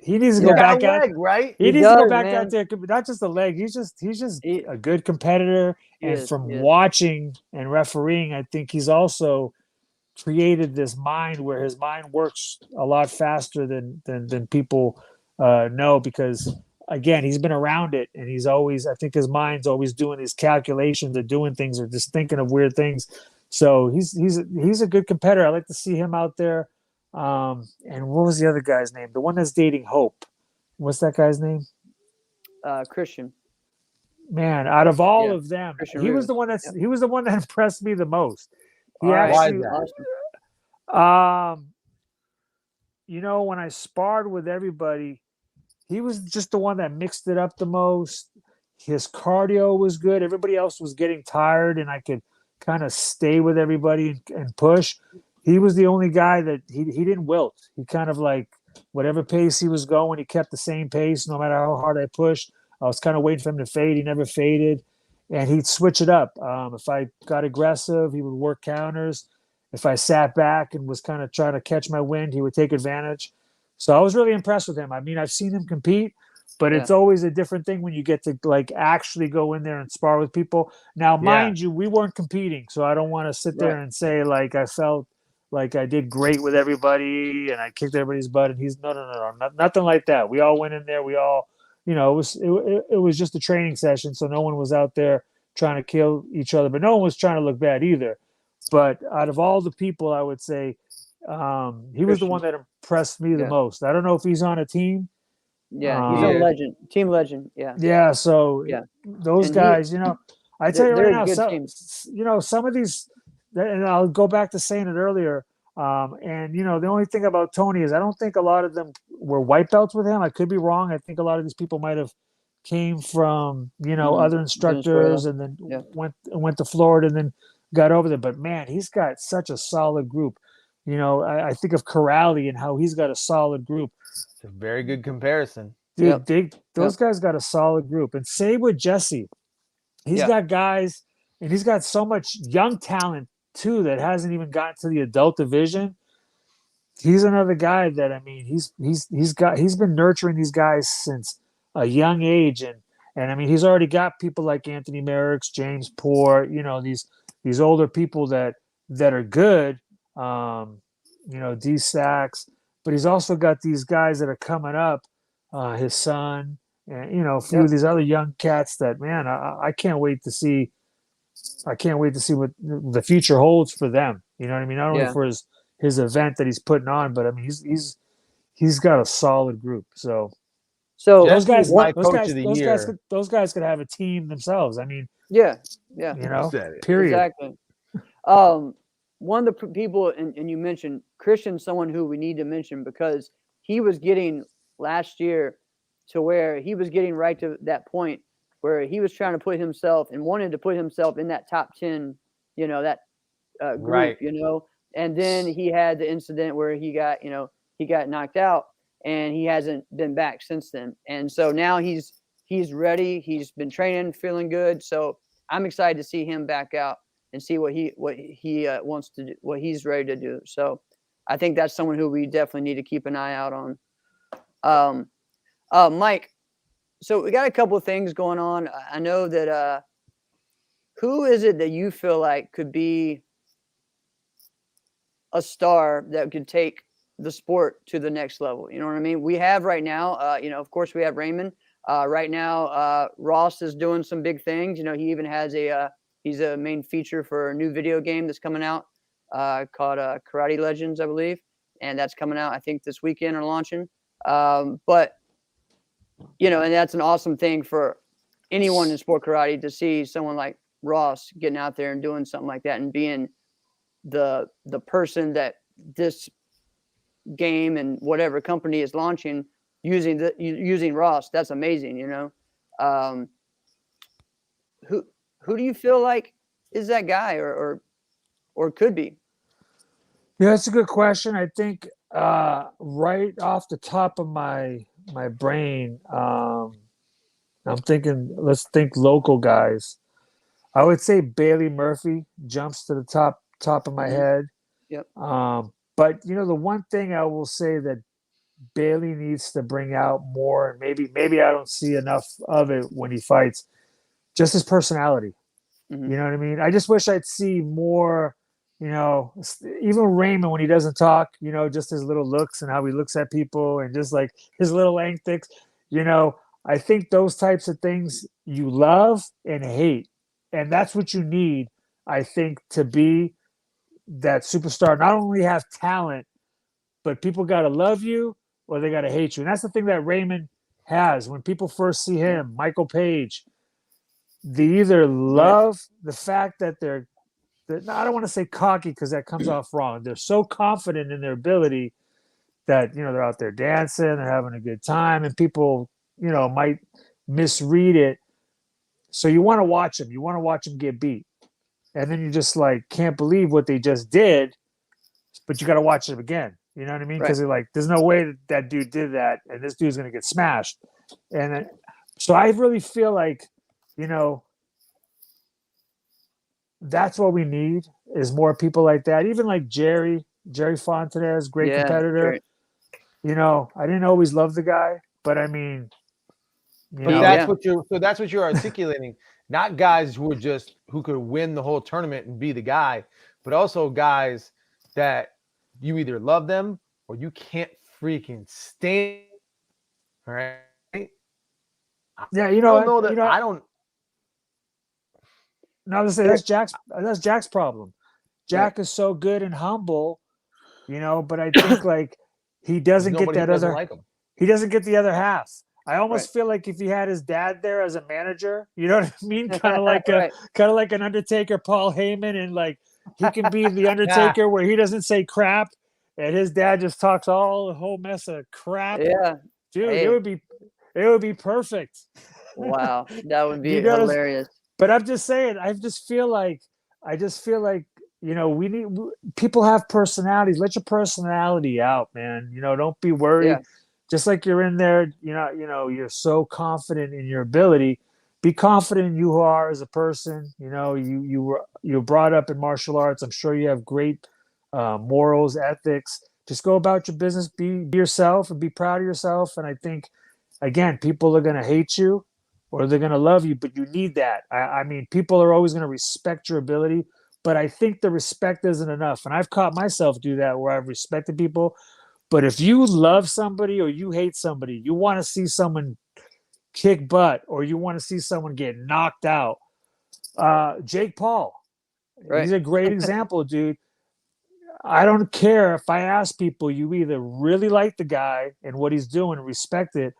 He needs to He's go got a back out. leg, right? He He needs to go does, back man. out there. Not just a leg. He's just He- a good competitor. He And is, from he is. watching and refereeing, I think he's also created this mind where his mind works a lot faster than people know because again he's been around it and he's always I think his mind's always doing these calculations or doing things or just thinking of weird things. So he's a good competitor. I like to see him out there. And what was the other guy's name? The one that's dating Hope. What's that guy's name? Christian. Man, out of all Yeah. of them, Christian he was Rivas. the one Yep. he was the one that impressed me the most. He All right. Why actually is that? Awesome. you know, when I sparred with everybody, he was just the one that mixed it up the most. His cardio was good. Everybody else was getting tired, and I could kind of stay with everybody and push. He was the only guy that he didn't wilt. He kind of like whatever pace he was going, he kept the same pace no matter how hard I pushed. I was kind of waiting for him to fade. He never faded, and he'd switch it up. If I got aggressive, he would work counters. If I sat back and was kind of trying to catch my wind, he would take advantage. So I was really impressed with him. I mean, I've seen him compete, but it's always a different thing when you get to like actually go in there and spar with people. Now, mind you, we weren't competing, so I don't want to sit there and say like I felt like I did great with everybody and I kicked everybody's butt. And he's no, nothing like that. We all went in there. We all, you know, it was just a training session, so no one was out there trying to kill each other, but no one was trying to look bad either. But out of all the people, I would say he was the one that impressed me the most. I don't know if he's on a team. Yeah, he's a legend, team legend. Yeah. Yeah. So those And guys, you know, I tell you they're right a now, good team. you know, some of these, and I'll go back to saying it earlier. And you know, the only thing about Tony is I don't think a lot of them were white belts with him. I could be wrong. I think a lot of these people might have came from, you know, other instructors and then went to Florida and then got over there. But man, he's got such a solid group. You know, I think of Corrali and how he's got a solid group. It's a very good comparison. Dude, those guys got a solid group. And same with Jesse. He's got guys and he's got so much young talent too that hasn't even gotten to the adult division. He's another guy that I mean he's been nurturing these guys since a young age and I mean he's already got people like Anthony Merricks, James Poor, you know, these older people that are good, you know, D Sachs, but he's also got these guys that are coming up, his son, and you know, a few of these other young cats that man, I can't wait to see. I can't wait to see what the future holds for them. You know what I mean? Not only for his event that he's putting on, but I mean he's got a solid group. So those guys could have a team themselves. I mean, you know, period. Exactly. One of the people, and you mentioned Christian, someone who we need to mention because he was getting last year to where he was getting right to that point where he was trying to put himself and wanted to put himself in that top 10, you know, that group, you know, and then he had the incident where he got knocked out and he hasn't been back since then. And so now he's ready. He's been training, feeling good. So I'm excited to see him back out and see what he wants to do, what he's ready to do. So I think that's someone who we definitely need to keep an eye out on. Mike, so we got a couple of things going on. I know that who is it that you feel like could be a star that could take the sport to the next level? You know what I mean? We have right now, you know, of course we have Raymond. Right now, Ross is doing some big things. You know, he even has a He's a main feature for a new video game that's coming out called Karate Legends, I believe, and that's coming out I think this weekend or launching. But you know, and that's an awesome thing for anyone in sport karate to see someone like Ross getting out there and doing something like that and being the person that this game and whatever company is launching using Ross. That's amazing, you know. Who do you feel like is that guy or could be? Yeah, that's a good question. I think right off the top of my brain, I'm thinking. Let's think local guys. I would say Bailey Murphy jumps to the top of my head. Yep. But you know, the one thing I will say that Bailey needs to bring out more, and maybe I don't see enough of it when he fights, just his personality. Mhm. You know what I mean? I just wish I'd see more, you know, even Raymond when he doesn't talk, you know, just his little looks and how he looks at people and just like his little antics, you know, I think those types of things you love and hate. And that's what you need, I think, to be that superstar. Not only have talent, but people got to love you or they got to hate you. And that's the thing that Raymond has. When people first see him, Michael Page, they either love the fact that I don't want to say cocky because that comes off wrong. They're so confident in their ability that, you know, they're out there dancing, they're having a good time, and people, you know, might misread it. So you want to watch them. You want to watch them get beat. And then you just like can't believe what they just did, but you got to watch them again. You know what I mean? Because they're like, there's no way that dude did that, and this dude's going to get smashed. And so I really feel like, you know, that's what we need is more people like that. Even like Jerry Fontanez, great competitor. Jerry. You know, I didn't always love the guy, but I mean, but that's what you're articulating. Not guys who could win the whole tournament and be the guy, but also guys that you either love them or you can't freaking stand. All right. Yeah, you know, I don't. No, I was gonna say that's Jack's problem. Jack is so good and humble, you know, but I think like he doesn't get that other. He doesn't get the other half. I almost feel like if he had his dad there as a manager, you know what I mean? Kind of like an Undertaker, Paul Heyman, and like he can be the Undertaker where he doesn't say crap, and his dad just talks a whole mess of crap. Yeah, dude, it would be perfect. Wow, that would be hilarious. But I'm just saying, I just feel like, you know, people have personalities. Let your personality out, man. You know, don't be worried. Yeah. Just like you're in there, you know, you're so confident in your ability. Be confident in you are as a person. You know, you were brought up in martial arts. I'm sure you have great morals, ethics. Just go about your business. Be yourself and be proud of yourself. And I think, again, people are going to hate you or they're going to love you, but you need that. I mean, people are always going to respect your ability, but I think the respect isn't enough. And I've caught myself do that where I've respected people. But if you love somebody or you hate somebody, you want to see someone kick butt or you want to see someone get knocked out. Jake Paul, he's a great example, dude. I don't care if I ask people, you either really like the guy and what he's doing and respect it,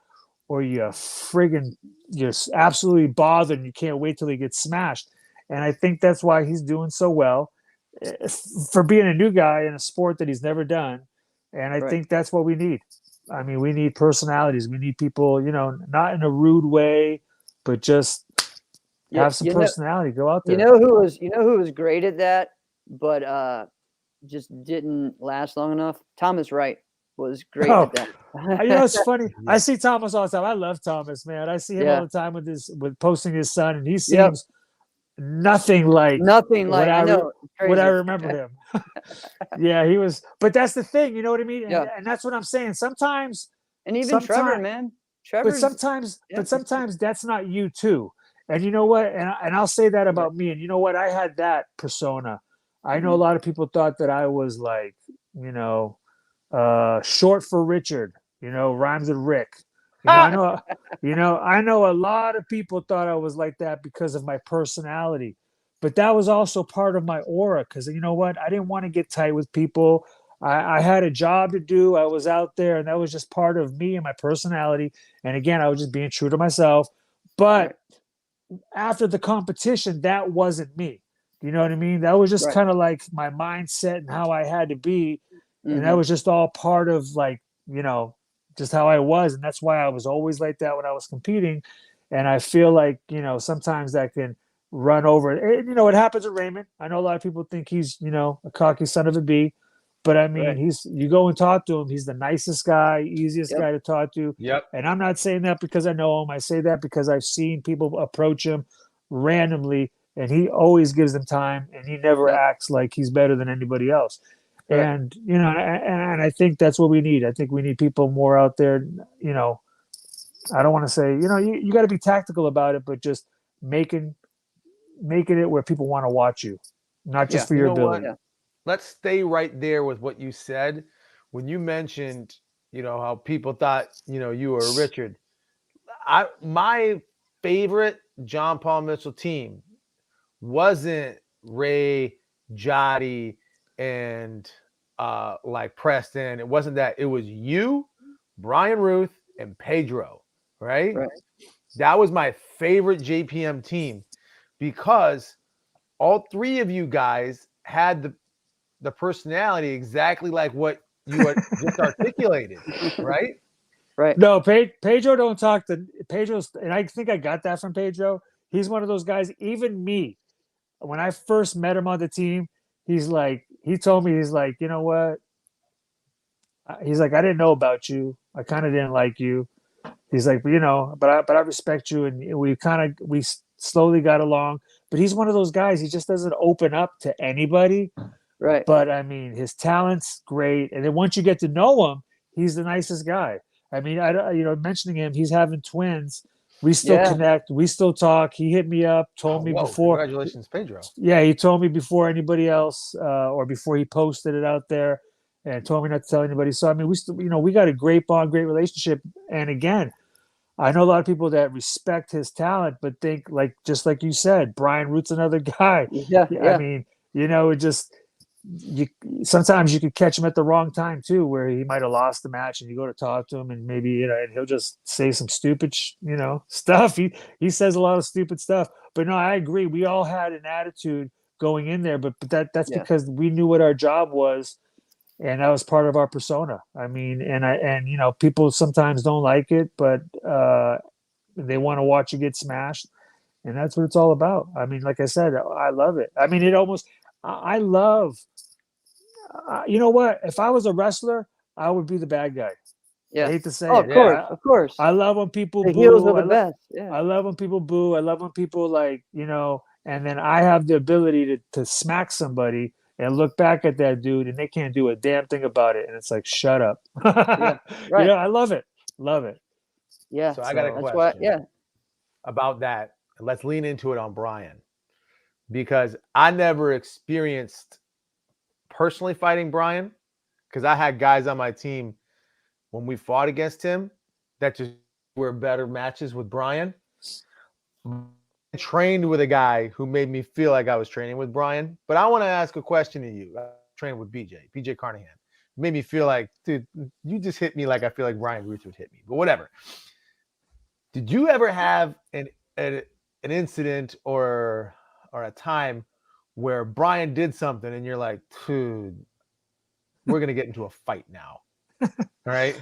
or you're absolutely bothered and you can't wait till he gets smashed. And I think that's why he's doing so well for being a new guy in a sport that he's never done. And I think that's what we need. I mean, we need personalities. We need people, you know, not in a rude way, but just have some personality. Go out there. You know who was great at that, but just didn't last long enough? Thomas Wright was great at that. You know, it's funny. I see Thomas all the time. I love Thomas, man. I see him all the time with posting his son, and he seems nothing like what I remember him. Yeah, he was. But that's the thing, you know what I mean? And that's what I'm saying. Sometimes, and even Trevor, man. But sometimes that's not you too. And you know what? And I'll say that about me. And you know what? I had that persona. I know a lot of people thought that I was like, you know, short for Richard, you know, rhymes with Rick. I know a lot of people thought I was like that because of my personality. but that was also part of my aura because you know what? I didn't want to get tight with people. I had a job to do. I was out there, and that was just part of me and my personality. And again, I was just being true to myself. But after the competition, that wasn't me. You know what I mean? That was just Right. kind of like my mindset and how I had to be. And that Mhm. was just all part of like, just how I was. And that's why I was always like that when I was competing. And I feel like, sometimes that can run over. It happens with Raymond. I know a lot of people think he's, a cocky son of a bee. But I mean, Right. you go and talk to him, he's the nicest guy, easiest Yep. guy to talk to. Yep. And I'm not saying that because I know him. I say that because I've seen people approach him randomly and he always gives them time and he never Yep. acts like he's better than anybody else. Right. And, and I think that's what we need. I think we need people more out there, I don't want to say, you got to be tactical about it, but just making it where people want to watch you, not just Yeah. for You your know what? ability. Yeah. Let's stay right there with what you said when you mentioned, how people thought, you were Richard. My favorite John Paul Mitchell team wasn't Ray, Jotty, and like Preston. It wasn't that. It was you, Brian Ruth, and Pedro, right? Right. That was my favorite JPM team because all three of you guys had the personality exactly like what you had just articulated, right? Right. No, Pedro don't talk to Pedro's, and I think I got that from Pedro. He's one of those guys. Even me, when I first met him on the team, he told me, he's like, you know what? He's like, I didn't know about you. I kind of didn't like you. He's like, but I respect you, and we slowly got along. But he's one of those guys. He just doesn't open up to anybody. Right. But I mean, his talent's great, and then once you get to know him, he's the nicest guy. I mean, mentioning him, he's having twins. We still Yeah. connect. We still talk. He hit me up, Oh, told me whoa! before. Congratulations, Pedro. Yeah, he told me before anybody else, or before he posted it out there, and told me not to tell anybody. So I mean, we still, we got a great bond, great relationship. And again, I know a lot of people that respect his talent, but think just like you said, Brian Root's another guy. Yeah. I Yeah. mean, it just you sometimes you could catch him at the wrong time too, where he might have lost the match, and you go to talk to him, and maybe and he'll just say some stupid stuff. He says a lot of stupid stuff, but no, I agree. We all had an attitude going in there, but that's Yeah. because we knew what our job was, and that was part of our persona. I mean, and people sometimes don't like it, but they want to watch you get smashed, and that's what it's all about. I mean, like I said, I love it. I mean, I love. You know what? If I was a wrestler, I would be the bad guy. I Yeah. hate to say Oh, it. of course. Yeah. Of course. I love when people The heels boo. are the best. Yeah. I love when people boo. I love when people and then I have the ability to smack somebody and look back at that dude and they can't do a damn thing about it. And it's like, shut up. Yeah. Right. I love it. Love it. Yeah. So I got a So That's why. question Yeah. about that. Let's lean into it on Brian because I never experienced personally fighting Brian because I had guys on my team when we fought against him that just were better matches with Brian. I trained with a guy who made me feel like I was training with Brian. But I want to ask a question to you. I trained with BJ Carnahan. Made me feel like, dude, you just hit me like I feel like Brian Ruth would hit me. But whatever. Did you ever have an incident or a time where Brian did something and you're like, dude, we're gonna get into a fight now? All right.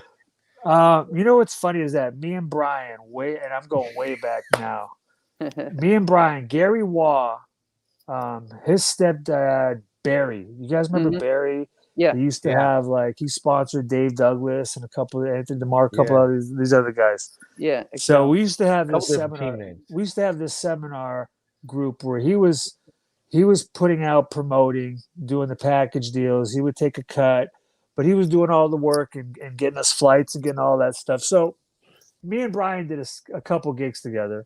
what's funny is that me and Brian, and I'm going way back now. Me and Brian, Gary Waugh, his stepdad Barry. You guys remember Mhm. Barry? Yeah. He used to Yeah. have he sponsored Dave Douglas and a couple of Anthony DeMar, a couple Yeah. of these other guys. Yeah. So we used to have Couple this different seminar. team names. We used to have this seminar group where he was putting out, promoting, doing the package deals. He would take a cut, but he was doing all the work and getting us flights and getting all that stuff. So me and Brian did a couple gigs together.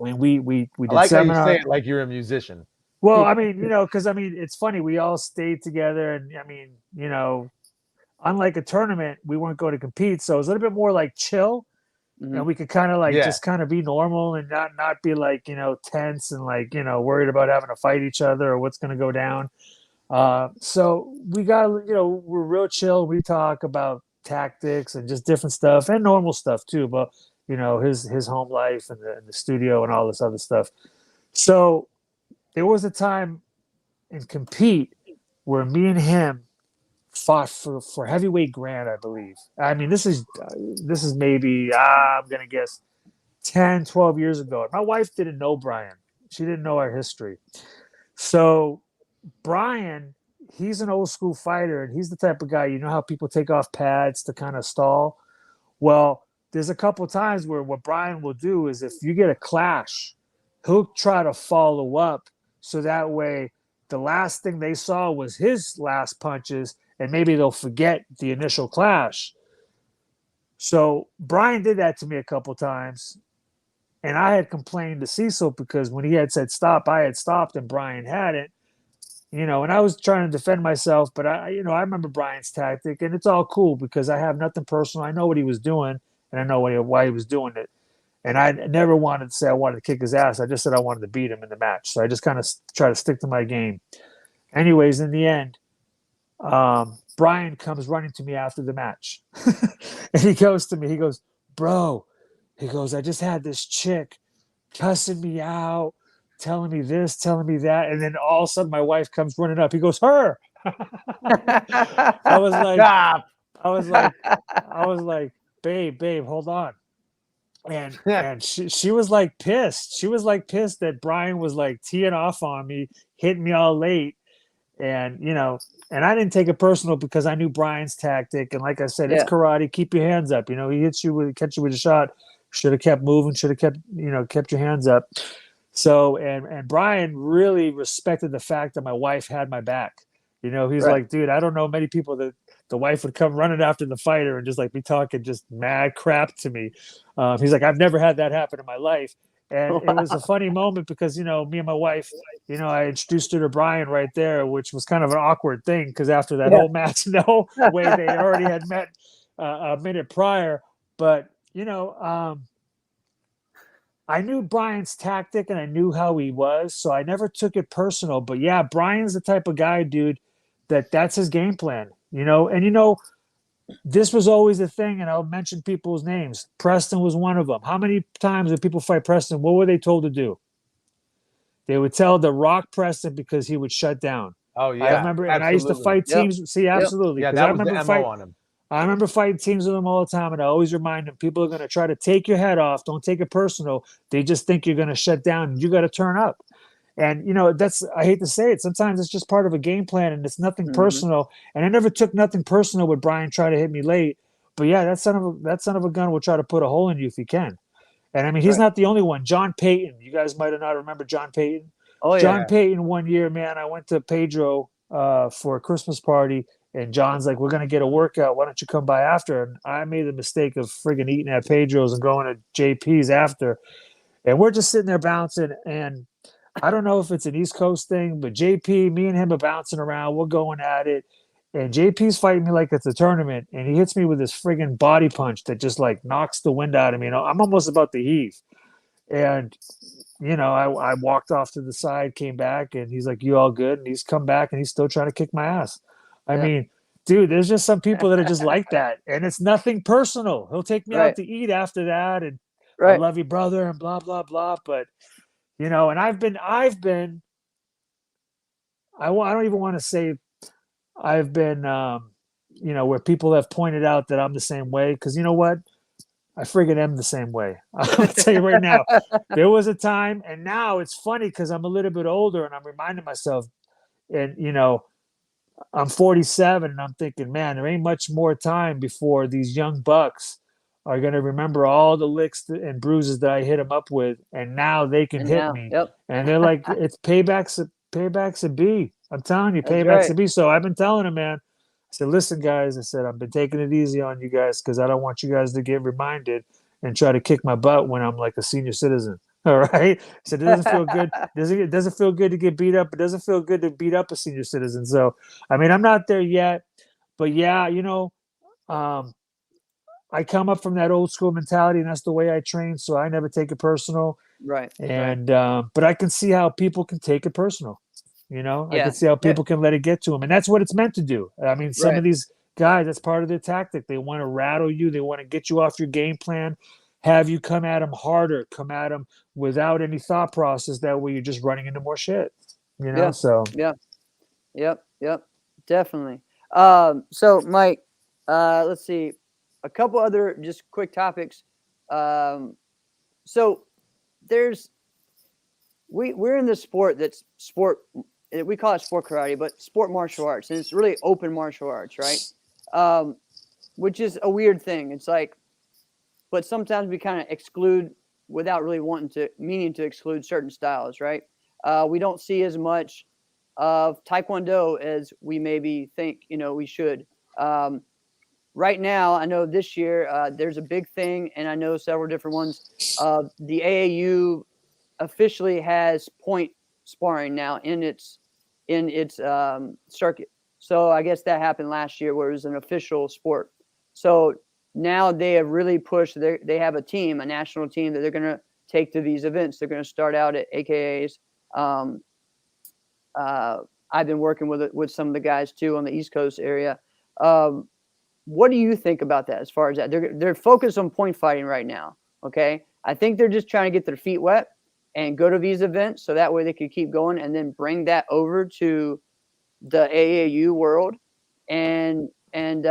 I mean, we I did like how you seminar. say it like you're a musician. Well, I mean, because I mean, it's funny. We all stayed together, and I mean, unlike a tournament, we weren't going to compete, so it was a little bit more like chill. and we could kind of like Yeah. just kind of be normal and not be like, tense and like, worried about having to fight each other or what's going to go down. So we got, we're real chill. We talk about tactics and just different stuff and normal stuff too, but his home life and the studio and all this other stuff. So there was a time in Compete where me and him fought for heavyweight grand, I believe. I mean, this is maybe, I'm going to guess 10, 12 years ago. My wife didn't know Brian. She didn't know our history. So Brian, he's an old school fighter, and he's the type of guy, how people take off pads to kind of stall? Well, there's a couple times where what Brian will do is if you get a clash, he'll try to follow up so that way the last thing they saw was his last punches, and maybe they'll forget the initial clash. So Brian did that to me a couple times, and I had complained to Cecil because when he had said stop, I had stopped and Brian hadn't. And I was trying to defend myself, but I remember Brian's tactic, and it's all cool because I have nothing personal. I know what he was doing, and I know why he was doing it. And I never wanted to say I wanted to kick his ass. I just said I wanted to beat him in the match. So I just kind of try to stick to my game. Anyways, in the end, Brian comes running to me after the match. And he goes to me, he goes, bro, he goes, I just had this chick cussing me out, telling me this, telling me that. And then all of a sudden my wife comes running up. He goes, her. I was like, Stop. I was like, babe, hold on. And she was like pissed. She was like pissed that Brian was like teeing off on me, hitting me all late. And, and I didn't take it personal because I knew Brian's tactic. And like I said, it's karate. Keep your hands up. He hits you catch you with a shot. Should have kept moving. Should have kept your hands up. So, and Brian really respected the fact that my wife had my back. He's like, dude, I don't know many people that the wife would come running after the fighter and just like be talking just mad crap to me. He's like, I've never had that happen in my life. And it was a funny moment because, me and my wife, I introduced her to Brian right there, which was kind of an awkward thing because after that whole match, no way they already had met a minute prior. But, I knew Brian's tactic and I knew how he was, so I never took it personal. But yeah, Brian's the type of guy, dude, that's his game plan, and this was always a thing, and I'll mention people's names. Preston was one of them. How many times did people fight Preston? What were they told to do? They would tell to rock Preston because he would shut down. Oh yeah, I remember, and I used to fight teams. Yep. See, absolutely. Yeah, because that I was the remember MO on him. I remember fighting teams with them all the time, and I always remind them, people are going to try to take your head off. Don't take it personal. They just think you're going to shut down, and you got to turn up. And, I hate to say it, sometimes it's just part of a game plan, and it's nothing personal. And I never took nothing personal with Brian trying to hit me late. But, yeah, that son of a gun will try to put a hole in you if he can. And, I mean, he's not the only one. John Payton, you guys might have not remember John Payton. Oh, yeah. John Payton, one year, man, I went to Pedro for a Christmas party, and John's like, we're going to get a workout. Why don't you come by after? And I made the mistake of friggin' eating at Pedro's and going to JP's after. And we're just sitting there bouncing. And I don't know if it's an East Coast thing, but JP, me and him are bouncing around. We're going at it. And JP's fighting me like it's a tournament. And he hits me with this friggin' body punch that just like knocks the wind out of me. I'm almost about to heave. And, I walked off to the side, came back, and he's like, you all good? And he's come back and he's still trying to kick my ass. I mean, dude, there's just some people that are just like that, and it's nothing personal. He'll take me out to eat after that, and I love you, brother, and blah blah blah. But and I don't even want to say I've been, where people have pointed out that I'm the same way, because you know what, I friggin' am the same way. I'm gonna tell you right now, there was a time, and now it's funny because I'm a little bit older, and I'm reminding myself, and I'm 47 and I'm thinking, man, there ain't much more time before these young bucks are going to remember all the licks and bruises that I hit them up with. And now they can hit me. Yep. And they're like, it's paybacks a B. I'm telling you, paybacks a B. So I've been telling them, man, I said, listen, guys, I said, I've been taking it easy on you guys because I don't want you guys to get reminded and try to kick my butt when I'm like a senior citizen. All right. So it doesn't feel good. It doesn't feel good to get beat up. It doesn't feel good to beat up a senior citizen. So, I mean, I'm not there yet, but yeah, I come up from that old school mentality, and that's the way I train. So I never take it personal. Right. And but I can see how people can take it personal. I Yeah. can see how Yeah. people can let it get to them, and that's what it's meant to do. I mean, some Right. of these guys, that's part of their tactic. They want to rattle you. They want to get you off your game plan, have you come at them harder, come at them without any thought process. That way, you're just running into more shit. Yeah. So Yeah. Yep. Definitely. So Mike, let's see, a couple other just quick topics. So there's we're in this sport that's sport. We call it sport karate, but sport martial arts, and it's really open martial arts, right? Which is a weird thing. It's like, but sometimes we kind of exclude without really meaning to exclude certain styles, right? We don't see as much of Taekwondo as we maybe think, we should. Right now, I know this year there's a big thing, and I know several different ones. The AAU officially has point sparring now in its circuit. So I guess that happened last year, where it was an official sport. So now they have really pushed. They have a national team that they're going to take to these events. They're going to start out at AKAs. I've been working with some of the guys too on the East Coast area. What do you think about that? As far as that, they're focused on point fighting right now. Okay, I think they're just trying to get their feet wet and go to these events, so that way they could keep going and then bring that over to the AAU world, and then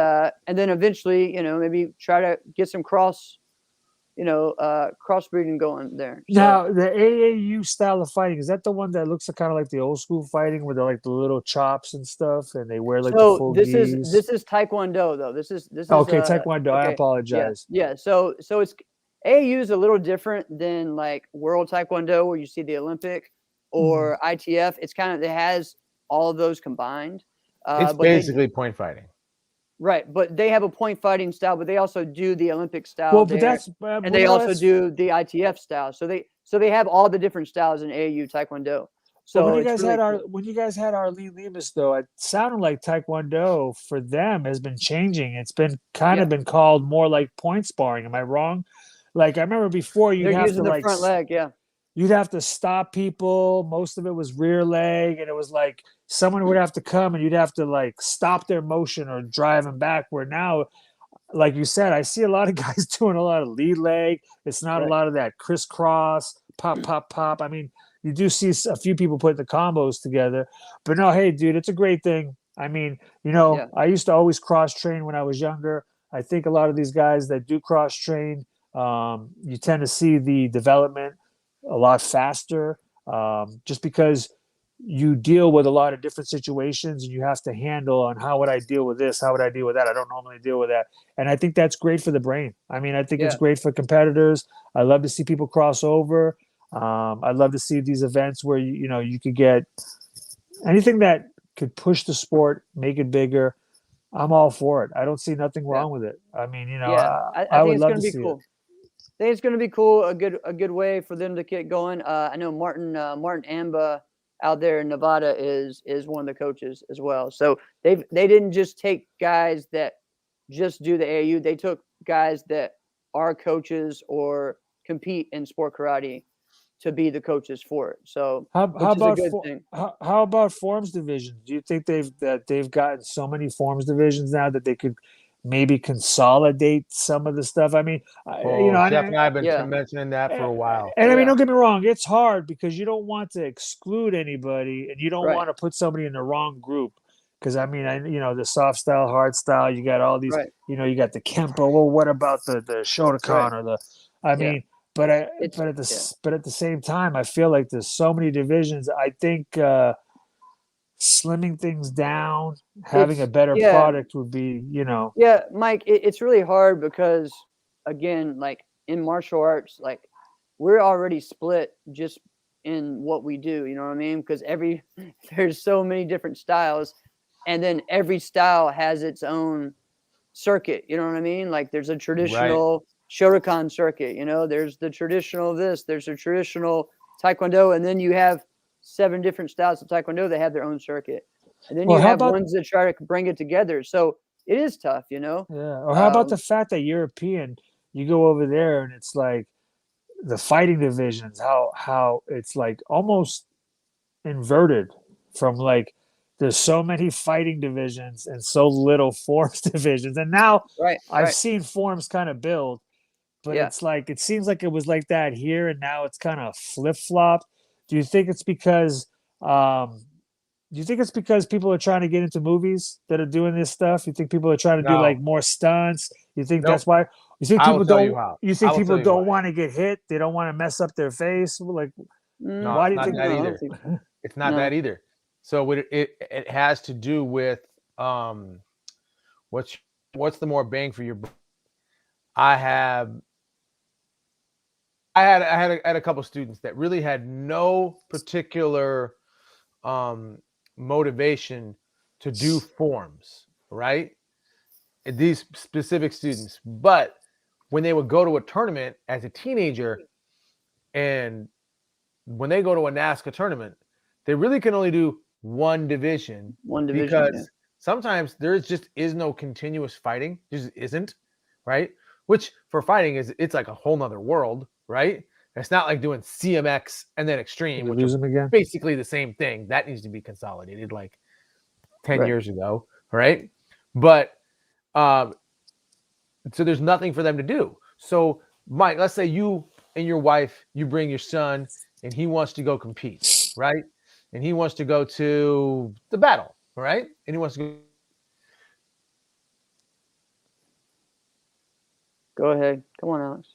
eventually, maybe try to get some crossbreeding going there. So, now the AAU style of fighting, is that the one that looks kind of like the old school fighting, where they're like the little chops and stuff, and they wear like the so full this gis? is Taekwondo though. This is Okay, Taekwondo. I okay. apologize. Yeah. So it's AAU is a little different than like World Taekwondo, where you see the Olympic or ITF. It's it has all of those combined. It's basically point fighting. Right, but they have a point fighting style, but they also do the Olympic style Well, but there, that's and they also do the ITF style. So they have all the different styles in AAU Taekwondo. So when you it's guys really had cool. when you guys had Arlene Lemus, though, it sounded like Taekwondo for them has been changing. It's been kind of been called more like point sparring. Am I wrong? Like, I remember before you'd They're have using to the front leg, yeah. you'd have to stop people. Most of it was rear leg, and it was like someone would have to come and you'd have to like stop their motion or drive them back. Where now, like you said, I see a lot of guys doing a lot of lead leg. It's not a Right. lot of that crisscross, pop, pop, pop. I mean, you do see a few people put the combos together, but no, hey, dude, it's a great thing. I mean, Yeah. I used to always cross train when I was younger. I think a lot of these guys that do cross train, you tend to see the development a lot faster, just because you deal with a lot of different situations and you have to handle on how would I deal with this? How would I deal with that? I don't normally deal with that. And I think that's great for the brain. I mean, I think it's Yeah. great for competitors. I love to see people cross over. I love to see these events where, you could get anything that could push the sport, make it bigger. I'm all for it. I don't see nothing wrong with it. I mean, I I think would it's love going to to be see cool. it. I think it's going to be cool. A good way for them to get going. I know Martin Amba out there in Nevada is one of the coaches as well. So they didn't just take guys that just do the AAU. They took guys that are coaches or compete in sport karate to be the coaches for it. So How which is a about good thing. how about forms divisions? Do you think they've gotten so many forms divisions now that they could maybe consolidate some of the stuff? I mean, Jeff and I have been Yeah. mentioning that for a while. and I mean, Yeah. don't get me wrong, it's hard because you don't want to exclude anybody and you don't Right. want to put somebody in the wrong group. Because I mean, the soft style, hard style, you got all these, Right. you got the Kempo. Well, what about the Shotokan Right. or the? I Yeah. mean, but at the same time, I feel like there's so many divisions. I think slimming things down, having a better Yeah. product would be, Yeah, Mike, it's really hard because, again, like in martial arts, like we're already split just in what we do. You know what I mean? Because there's so many different styles, and then every style has its own circuit. You know what I mean? Like there's a traditional Shotokan circuit. There's the traditional this. There's a traditional Taekwondo, and then you have 7 different styles of Taekwondo that have their own circuit, and then Well, you how have about ones that try to bring it together. So it is tough, you know. Yeah. Or how about the Um, fact that European, you go over there and it's like the fighting divisions, how it's like almost inverted from like there's so many fighting divisions and so little forms divisions. And now right, I've right, seen forms kind of build, but yeah. it's like it seems like it was like that here and now it's kind of flip-flopped. Do you think it's because um do you think it's because people are trying to get into movies that are doing this stuff? You think people are trying to do like No, more stunts? You think that's nope. why? You think I will people tell you don't? how. You I think will people tell you why. don't want to get hit? They don't want to mess up their face. Like, No, Mm, why it's do you not think? that no, I don't either. think It's not no. that either. So it has to do with um what's what's the more bang for your buck. I have I had a couple students that really had no particular um motivation to do forms, right? These specific students, but when they would go to a tournament as a teenager and when they go to a NASCAR tournament, they really can only do one division One division, yeah. because sometimes there just is no continuous fighting. There just isn't, right? Which for fighting is it's like a whole nother world, right? It's not like doing CMX and then Did extreme, we which are lose him again? basically the same thing. That needs to be consolidated like 10 Right. years ago, right? But um, so there's nothing for them to do. So, Mike, let's say you and your wife, you bring your son and he wants to go compete, right? And he wants to go to the battle, right? And he wants to go. Go ahead. Come on, Alex.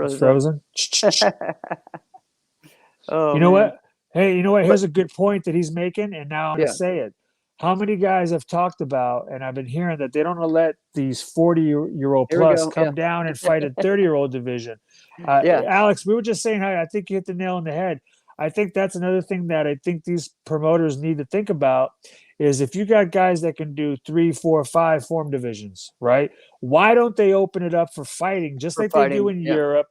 It's Froze up. frozen. Oh You know man. what? Hey, you know what? But Here's a good point that he's making, and now I'm going to yeah, say it. How many guys have talked about, and I've been hearing that they don't want to let these 40-year-old here we plus go. Yeah, come down and fight a 30-year-old division. yeah. Alex, we were just saying how I think you hit the nail on the head. I think that's another thing that I think these promoters need to think about is if you got guys that can do 3, 4, 5 form divisions, right? Why don't they open it up for fighting just For like they do fighting. in Yeah, Europe?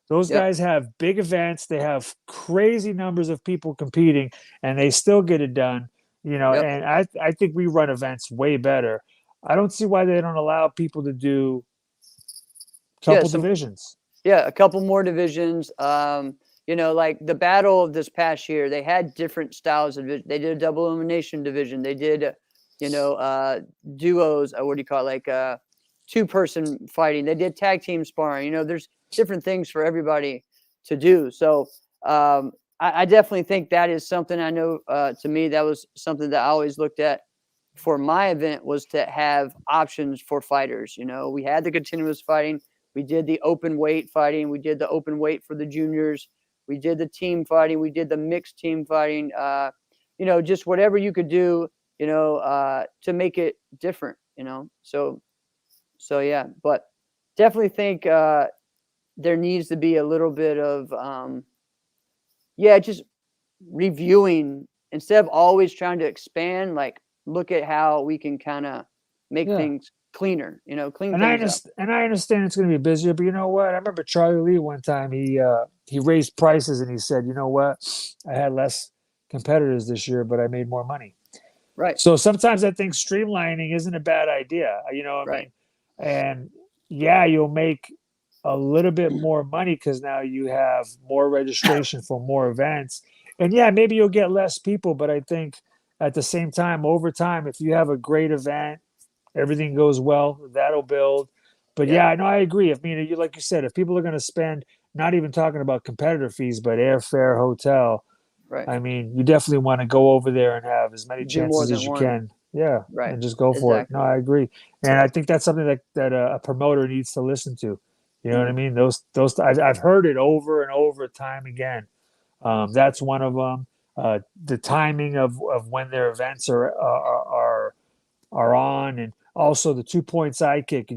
Those yep, guys have big events. They have crazy numbers of people competing, and they still get it done. You know, yep. and I think we run events way better. I don't see why they don't allow people to do a Yeah, couple some divisions. yeah, a couple more divisions. You know, like the battle of this past year, they had different styles of they did a double elimination division. They did, you know, duos. What do you call it? Like two-person fighting. They did tag team sparring. You know, there's different things for everybody to do. So I definitely think that is something I know. To me, that was something that I always looked at for my event was to have options for fighters. You know, we had the continuous fighting. We did the open weight fighting. We did the open weight for the juniors. We did the team fighting. We did the mixed team fighting. You know, just whatever you could do, you know, to make it different, you know. So yeah, but definitely think there needs to be a little bit of yeah, just reviewing instead of always trying to expand, like look at how we can kind of make Yeah. things cleaner, you know, clean And I things up. understand, and I understand it's going to be busier, but you know what? I remember Charlie Lee one time. He raised prices and he said, "You know what? I had less competitors this year, but I made more money." Right, So sometimes I think streamlining isn't a bad idea. You know what I right. mean? And yeah, you'll make a little bit more money because now you have more registration for more events. And yeah, maybe you'll get less people, but I think at the same time, over time, if you have a great event, everything goes well, that'll build. But Yeah, yeah, I know I agree. I mean, you like you said, if people are going to spend, not even talking about competitor fees, but airfare, hotel, right. I mean, you definitely want to go over there and have as many Do more chances than as you one. can. Yeah, Right. and just go for it. No, Exactly. I agree, and I think that's something that a promoter needs to listen to. You know what I Mm. mean? Those I've heard it over and over, time again. That's one of them. The timing of when their events are on, and also the 2 point sidekick.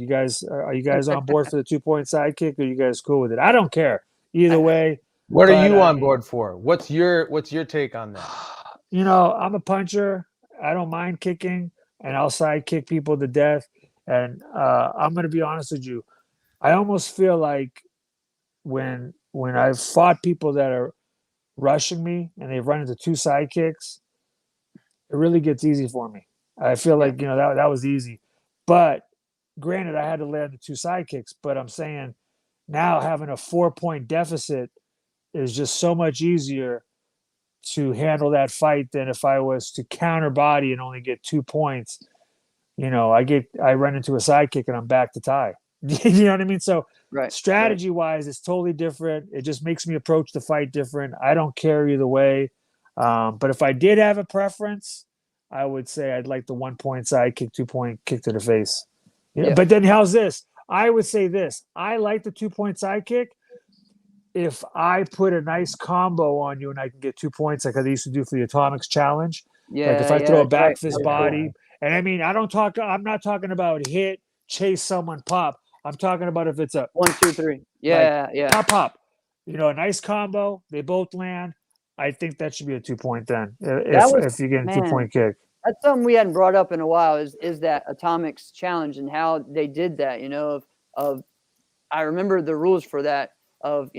Are you guys on board for the 2 point sidekick? Or are you guys cool with it? I don't care either way, What are but you I on mean, board for? What's your take on that? I'm a puncher. I don't mind kicking, and I'll side kick people to death. And I'm going to be honest with you. I almost feel like when I've fought people that are rushing me and they've run into two sidekicks, it really gets easy for me. I feel like, that was easy. But granted, I had to land the 2 side kicks, but I'm saying now having a 4-point deficit is just so much easier to handle that fight than if I was to counter body and only get 2 points. I run into a side kick and I'm back to tie. You know what I mean? So Right. strategy wise, it's totally different. It just makes me approach the fight different. I don't care either way. But if I did have a preference, I would say I'd like the 1-point side kick, 2-point kick to the face. Yeah. But then how's this? I would say this. I like the 2-point side kick if I put a nice combo on you and I can get 2 points like I used to do for the Atomics Challenge. Yeah. Like if I throw a back right. fist body. And I mean, I'm not talking about hit, chase someone, pop. I'm talking about if it's a 1, 2, 3. Yeah. pop. A nice combo. They both land. I think that should be a 2-point then. If you get a 2-point kick. That's something we hadn't brought up in a while is that Atomics Challenge and how they did that, of I remember the rules for that of,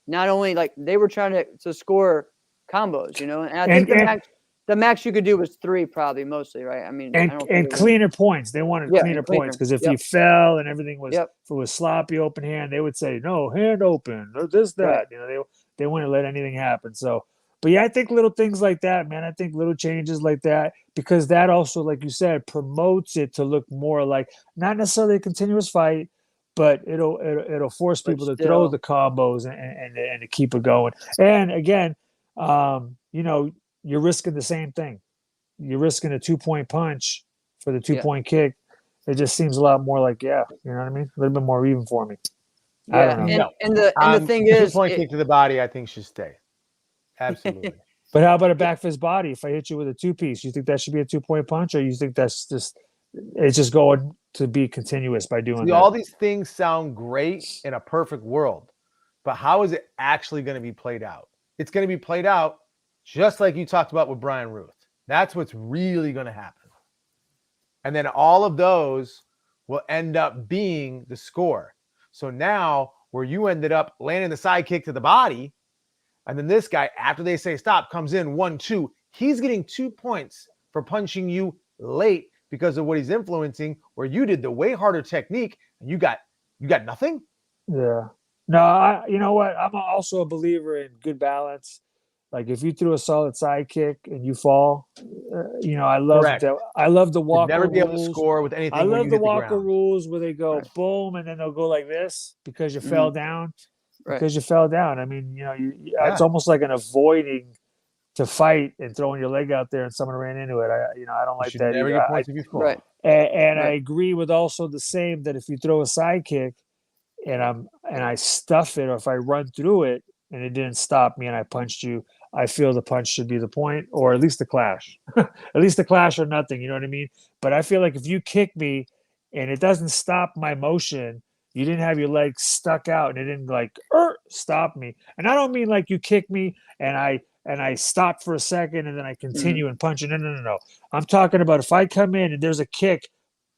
not only like they were trying to score combos, and I think the max you could do was 3 probably mostly, right? I mean, and cleaner points. They wanted cleaner points because if you fell and everything was if it was sloppy open hand, they would say no, hand open or this that. Right. They wouldn't let anything happen. So, but yeah, I think little things like that, man. I think little changes like that because that also, like you said, promotes it to look more like not necessarily a continuous fight, but it'll force people to throw the combos and to keep it going. And again, you're risking the same thing. You're risking a 2-point punch for the 2-point kick. It just seems a lot more like, you know what I mean? A little bit more even for me. Yeah, I don't know. And the thing is, 2-point kick to the body, I think should stay. Absolutely. But how about a back fist body? If I hit you with a 2-piece, you think that should be a 2-point punch, or you think that's it's just going to be continuous by doing that? All these things sound great in a perfect world, but how is it actually going to be played out? It's going to be played out just like you talked about with Brian Ruth. That's what's really going to happen. And then all of those will end up being the score. So now where you ended up landing the side kick to the body, and then this guy, after they say stop, comes in 1-2, he's getting 2 points for punching you late because of what he's influencing, where you did the way harder technique and you got nothing. Yeah. No, you know what? I'm also a believer in good balance. Like if you threw a solid side kick and you fall, I love Correct. that. I love the Walker You'd never be able rules. to score with anything. I love the Walker ground. rules where they go boom and then they'll go like this because you fell down. Because you fell down. I mean, it's almost like an avoiding to fight and throwing your leg out there and someone ran into it. I don't like that never either. get points if you fall. Right. And I agree with also the same that if you throw a side kick and I stuff it, or if I run through it and it didn't stop me and I punched you, I feel the punch should be the point, or at least the clash. At least the clash or nothing, you know what I mean? But I feel like if you kick me and it doesn't stop my motion, you didn't have your leg stuck out and it didn't stop me. And I don't mean like you kick me and I stopped for a second and then I continue and punch it. No. I'm talking about if I come in and there's a kick,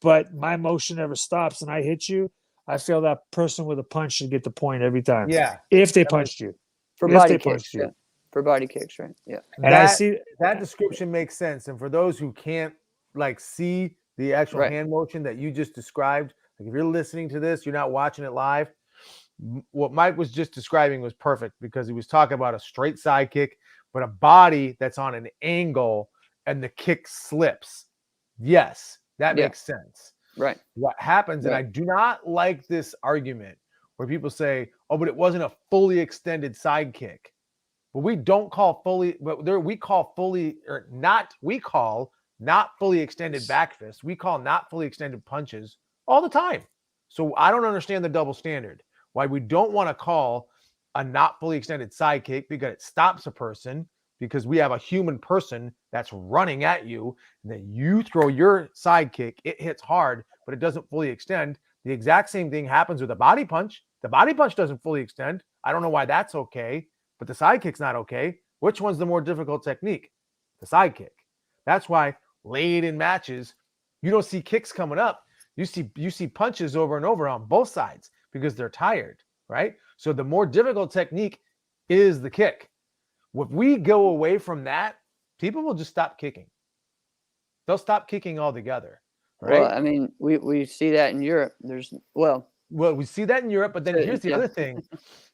but my motion never stops and I hit you, I feel that person with a punch should get the point every time. Yeah. If they punched you. For body kicks, yeah. For body kicks, right? Yeah. And I see that description makes sense. And for those who can't see the actual hand motion that you just described, like if you're listening to this, you're not watching it live. What Mike was just describing was perfect because he was talking about a straight side kick, but a body that's on an angle and the kick slips. Yes, that makes sense. Right. What happens, and I do not like this argument where people say, oh, but it wasn't a fully extended side kick. But we don't call fully, but we call not fully extended back fists. We call not fully extended punches all the time. So I don't understand the double standard. Why we don't want to call a not fully extended side kick because it stops a person, because we have a human person that's running at you, and then you throw your side kick, it hits hard, but it doesn't fully extend. The exact same thing happens with a body punch. The body punch doesn't fully extend. I don't know why that's okay, but the side kick's not okay. Which one's the more difficult technique? The side kick. That's why late in matches, you don't see kicks coming up. You see punches over and over on both sides because they're tired, right? So the more difficult technique is the kick. If we go away from that, people will just stop kicking. they'll stop kicking altogether, right? Well, I mean, we see that in Europe. Well, we see that in Europe, but then here's the yeah. other thing.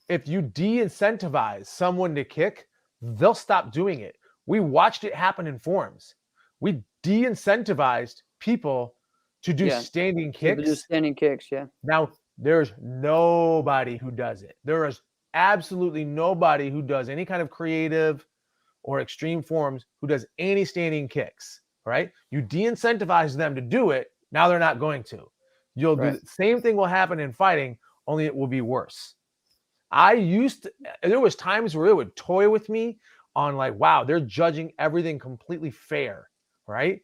If you de-incentivize someone to kick, they'll stop doing it. We watched it happen in forums. We de-incentivized people to do standing People do kicks. standing kicks, yeah. Now, there's nobody who does it. There is absolutely nobody who does any kind of creative or extreme forms who does any standing kicks, right? You de-incentivize them to do it. Now they're not going to. You'll do the same thing will happen in fighting, only it will be worse. There was times where it would toy with me on like, wow, they're judging everything completely fair, right?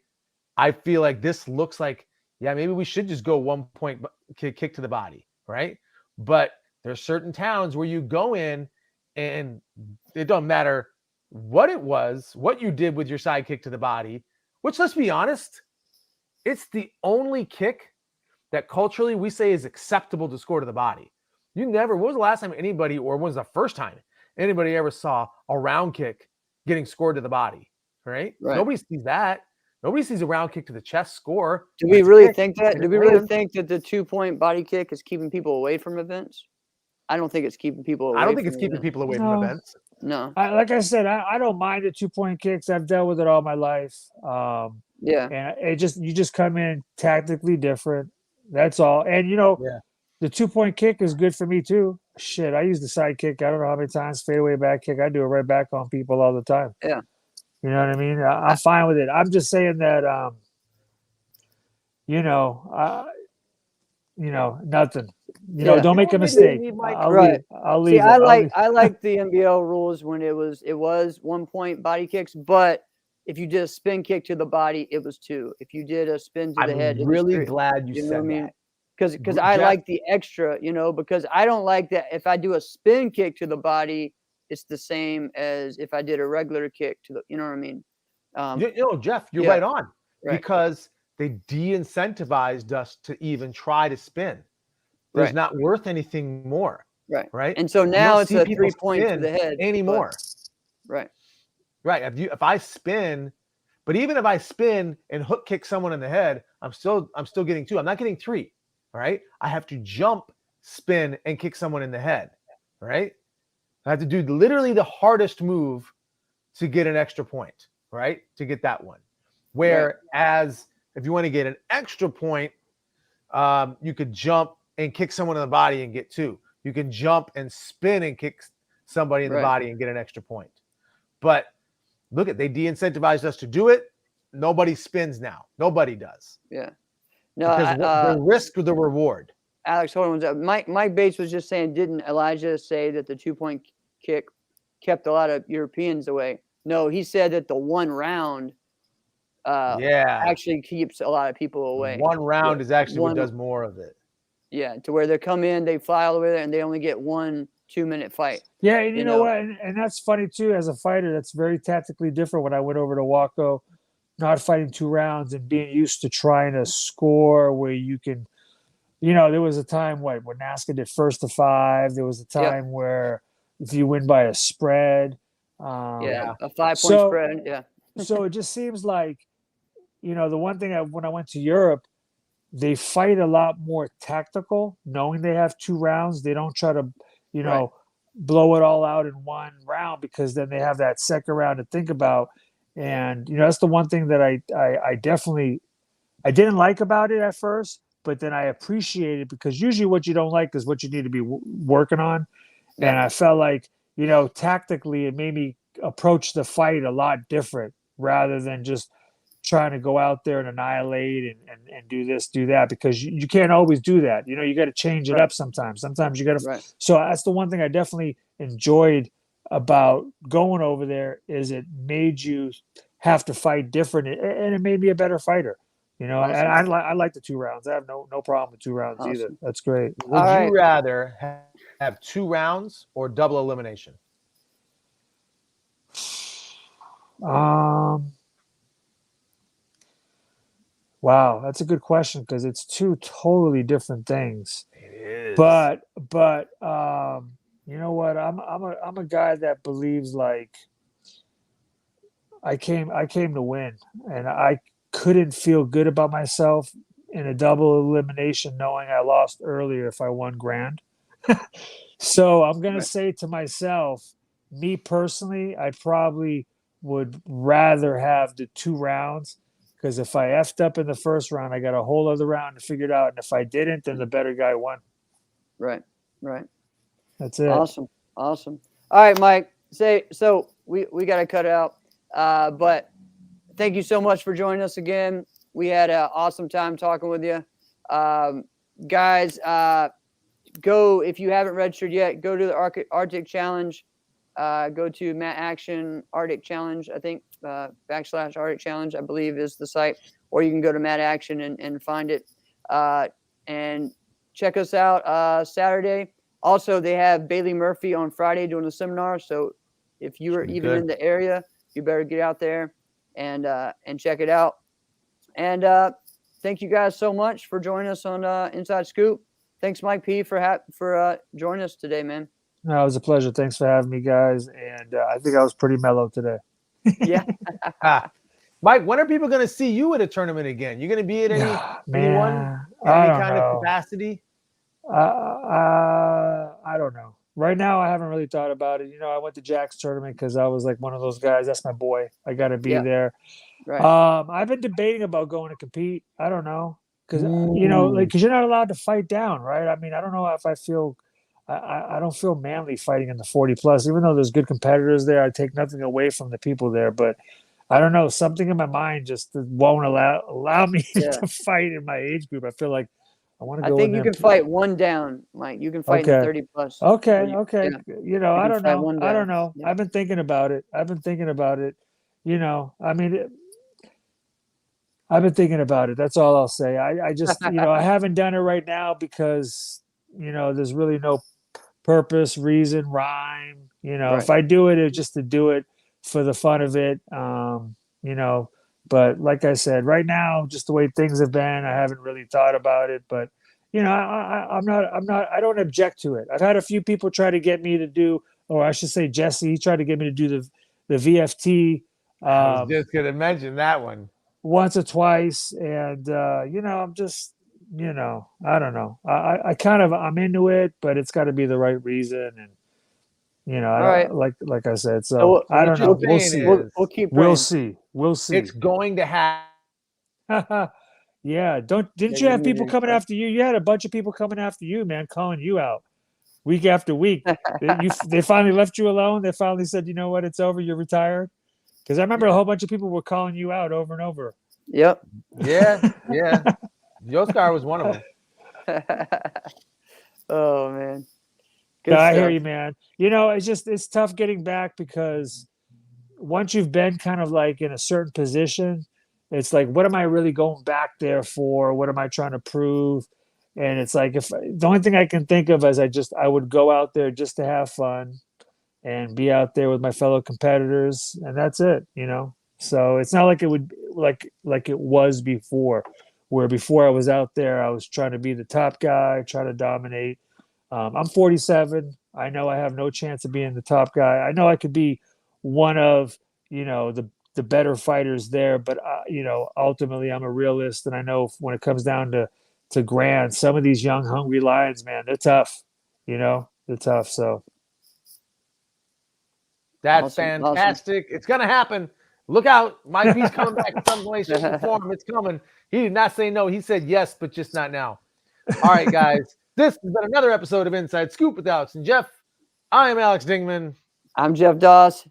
I feel like this looks like, yeah, maybe we should just go 1 point kick to the body, right? But there's certain towns where you go in and it don't matter what it was, what you did with your side kick to the body, which, let's be honest, it's the only kick that culturally we say is acceptable to score to the body. When was the last time anybody, or when was the first time anybody ever saw a round kick getting scored to the body, right? Nobody sees that. Nobody sees a round kick to the chest score. Do we really think that? Do we really think that the 2-point body kick is keeping people away from events? I don't think it's keeping people away. I don't think it's keeping people away from events. No. Like I said, I don't mind the 2-point kicks. I've dealt with it all my life. Yeah. And you just come in tactically different. That's all. And the 2-point kick is good for me too. Shit, I use the side kick. I don't know how many times, fadeaway back kick. I do it right back on people all the time. Yeah. You know what I mean? I'm fine with it. I'm just saying that, nothing. Don't make a mistake. I'll leave. I like the NBL rules when it was 1-point body kicks, but if you did a spin kick to the body, it was 2. If you did a spin to the head, it was 3. I'm really glad you said that. Because I like the extra, because I don't like that if I do a spin kick to the body, it's the same as if I did a regular kick to the, you know what I mean? Jeff, you're right on. Because they de-incentivized us to even try to spin. There's not worth anything more. Right. And so now it's a 3 point to the head anymore. Right. If I spin, but even if I spin and hook kick someone in the head, I'm still getting 2. I'm not getting 3. All right. I have to jump, spin, and kick someone in the head. Right. I have to do literally the hardest move to get an extra point, right? To get that one. Whereas if you want to get an extra point, you could jump and kick someone in the body and get 2. You can jump and spin and kick somebody in the body and get an extra point. But look they de-incentivized us to do it. Nobody spins now. Nobody does. Yeah. No, because the risk or the reward. Alex, hold on. Mike Bates was just saying, didn't Elijah say that the 2-point kick kept a lot of Europeans away? No, he said that the 1 round actually keeps a lot of people away. 1 round is actually what does more of it. Yeah, to where they come in, they fly all the way there, and they only get 1 2-minute fight. Yeah, and you know what? And that's funny too. As a fighter, that's very tactically different. When I went over to Waco, not fighting 2 rounds and being used to trying to score where you can, there was a time when NASCAR did 1st to 5. There was a time where if you win by a spread, a 5-point spread. Yeah. So it just seems like, the one thing when I went to Europe, they fight a lot more tactical, knowing they have 2 rounds. They don't try to, blow it all out in 1 round, because then they have that second round to think about. And, that's the one thing that I definitely, I didn't like about it at first, but then I appreciate it, because usually what you don't like is what you need to be working on. Yeah. And I felt like, tactically it made me approach the fight a lot different, rather than just trying to go out there and annihilate and do this, do that, because you can't always do that. You got to change it up sometimes. Sometimes you got to. So that's the one thing I definitely enjoyed about going over there, is it made you have to fight different, and it made me a better fighter. Awesome. And I like the 2 rounds. I have no problem with 2 rounds either. That's great. Would you rather have 2 rounds or double elimination? Wow, that's a good question, because it's 2 totally different things. It is. But you know what? I'm a guy that believes like I came to win, and couldn't feel good about myself in a double elimination, knowing I lost earlier if I won grand. So I'm gonna Right. say to myself, me personally, I probably would rather have the 2 rounds, because if I effed up in the first round, I got a whole other round to figure it out. And if I didn't, then the better guy won. Right. That's it. Awesome. All right, Mike. So we got to cut it out. But thank you so much for joining us again. We had an awesome time talking with you. Guys, go, if you haven't registered yet, go to the Arctic Challenge. Go to Matt Action Arctic Challenge, I think, / Arctic Challenge, I believe is the site. Or you can go to Matt Action and find it. And check us out Saturday. Also, they have Bailey Murphy on Friday doing a seminar. So if you are even in the area, you better get out there and check it out. And thank you guys so much for joining us on Inside Scoop. Thanks, Mike P, for joining us today, man. No, it was a pleasure. Thanks for having me, guys. And I think I was pretty mellow today. Yeah. Mike, when are people going to see you at a tournament again? You're going to be at any Man, any kind of capacity? I don't know. Right now, I haven't really thought about it. I went to Jack's tournament because I was like one of those guys. That's my boy. I got to be there. Right. I've been debating about going to compete. I don't know, because because you're not allowed to fight down, right? I mean, I don't know if I feel. I don't feel manly fighting in the 40 plus, even though there's good competitors there. I take nothing away from the people there, but I don't know. Something in my mind just won't allow me to fight in my age group. I feel like I want to go. I think you can fight one down, Mike. You can fight in the 30 plus. Okay. Yeah. I don't know. Yeah. I've been thinking about it. I mean, I've been thinking about it. That's all I'll say. I just, I haven't done it right now because, there's really no purpose, reason, rhyme. If I do it, it's just to do it for the fun of it. But like I said, right now, just the way things have been, I haven't really thought about it. But I don't object to it. I've had a few people try to get me to do, or I should say, Jesse, he tried to get me to do the VFT. I was just gonna mention that one once or twice, and I'm just, I don't know. I'm into it, but it's got to be the right reason, and like I said. So I don't know. We'll see. We'll keep praying. We'll see. It's going to happen. Yeah. Didn't you have people coming after you? You had a bunch of people coming after you, man, calling you out week after week. They finally left you alone. They finally said, you know what, it's over. You're retired. Because I remember a whole bunch of people were calling you out over and over. Yep. Yeah. Yoskar was one of them. Oh, man. I hear you, man. It's tough getting back because once you've been kind of like in a certain position, it's like, what am I really going back there for? What am I trying to prove? And it's like, the only thing I can think of is I would go out there just to have fun and be out there with my fellow competitors, and that's it, So it's not like it would like it was before, where before I was out there, I was trying to be the top guy, trying to dominate. I'm 47. I know I have no chance of being the top guy. I know I could be one of, the better fighters there, but ultimately I'm a realist, and I know when it comes down to grand, some of these young, hungry lions, man, they're tough. They're tough. So. That's fantastic. Awesome. It's going to happen. Look out. Mike B's coming back in some way, shape, or form. It's coming. He did not say no. He said yes, but just not now. All right, guys. This has been another episode of Inside Scoop with Alex and Jeff. I am Alex Dingman. I'm Jeff Doss.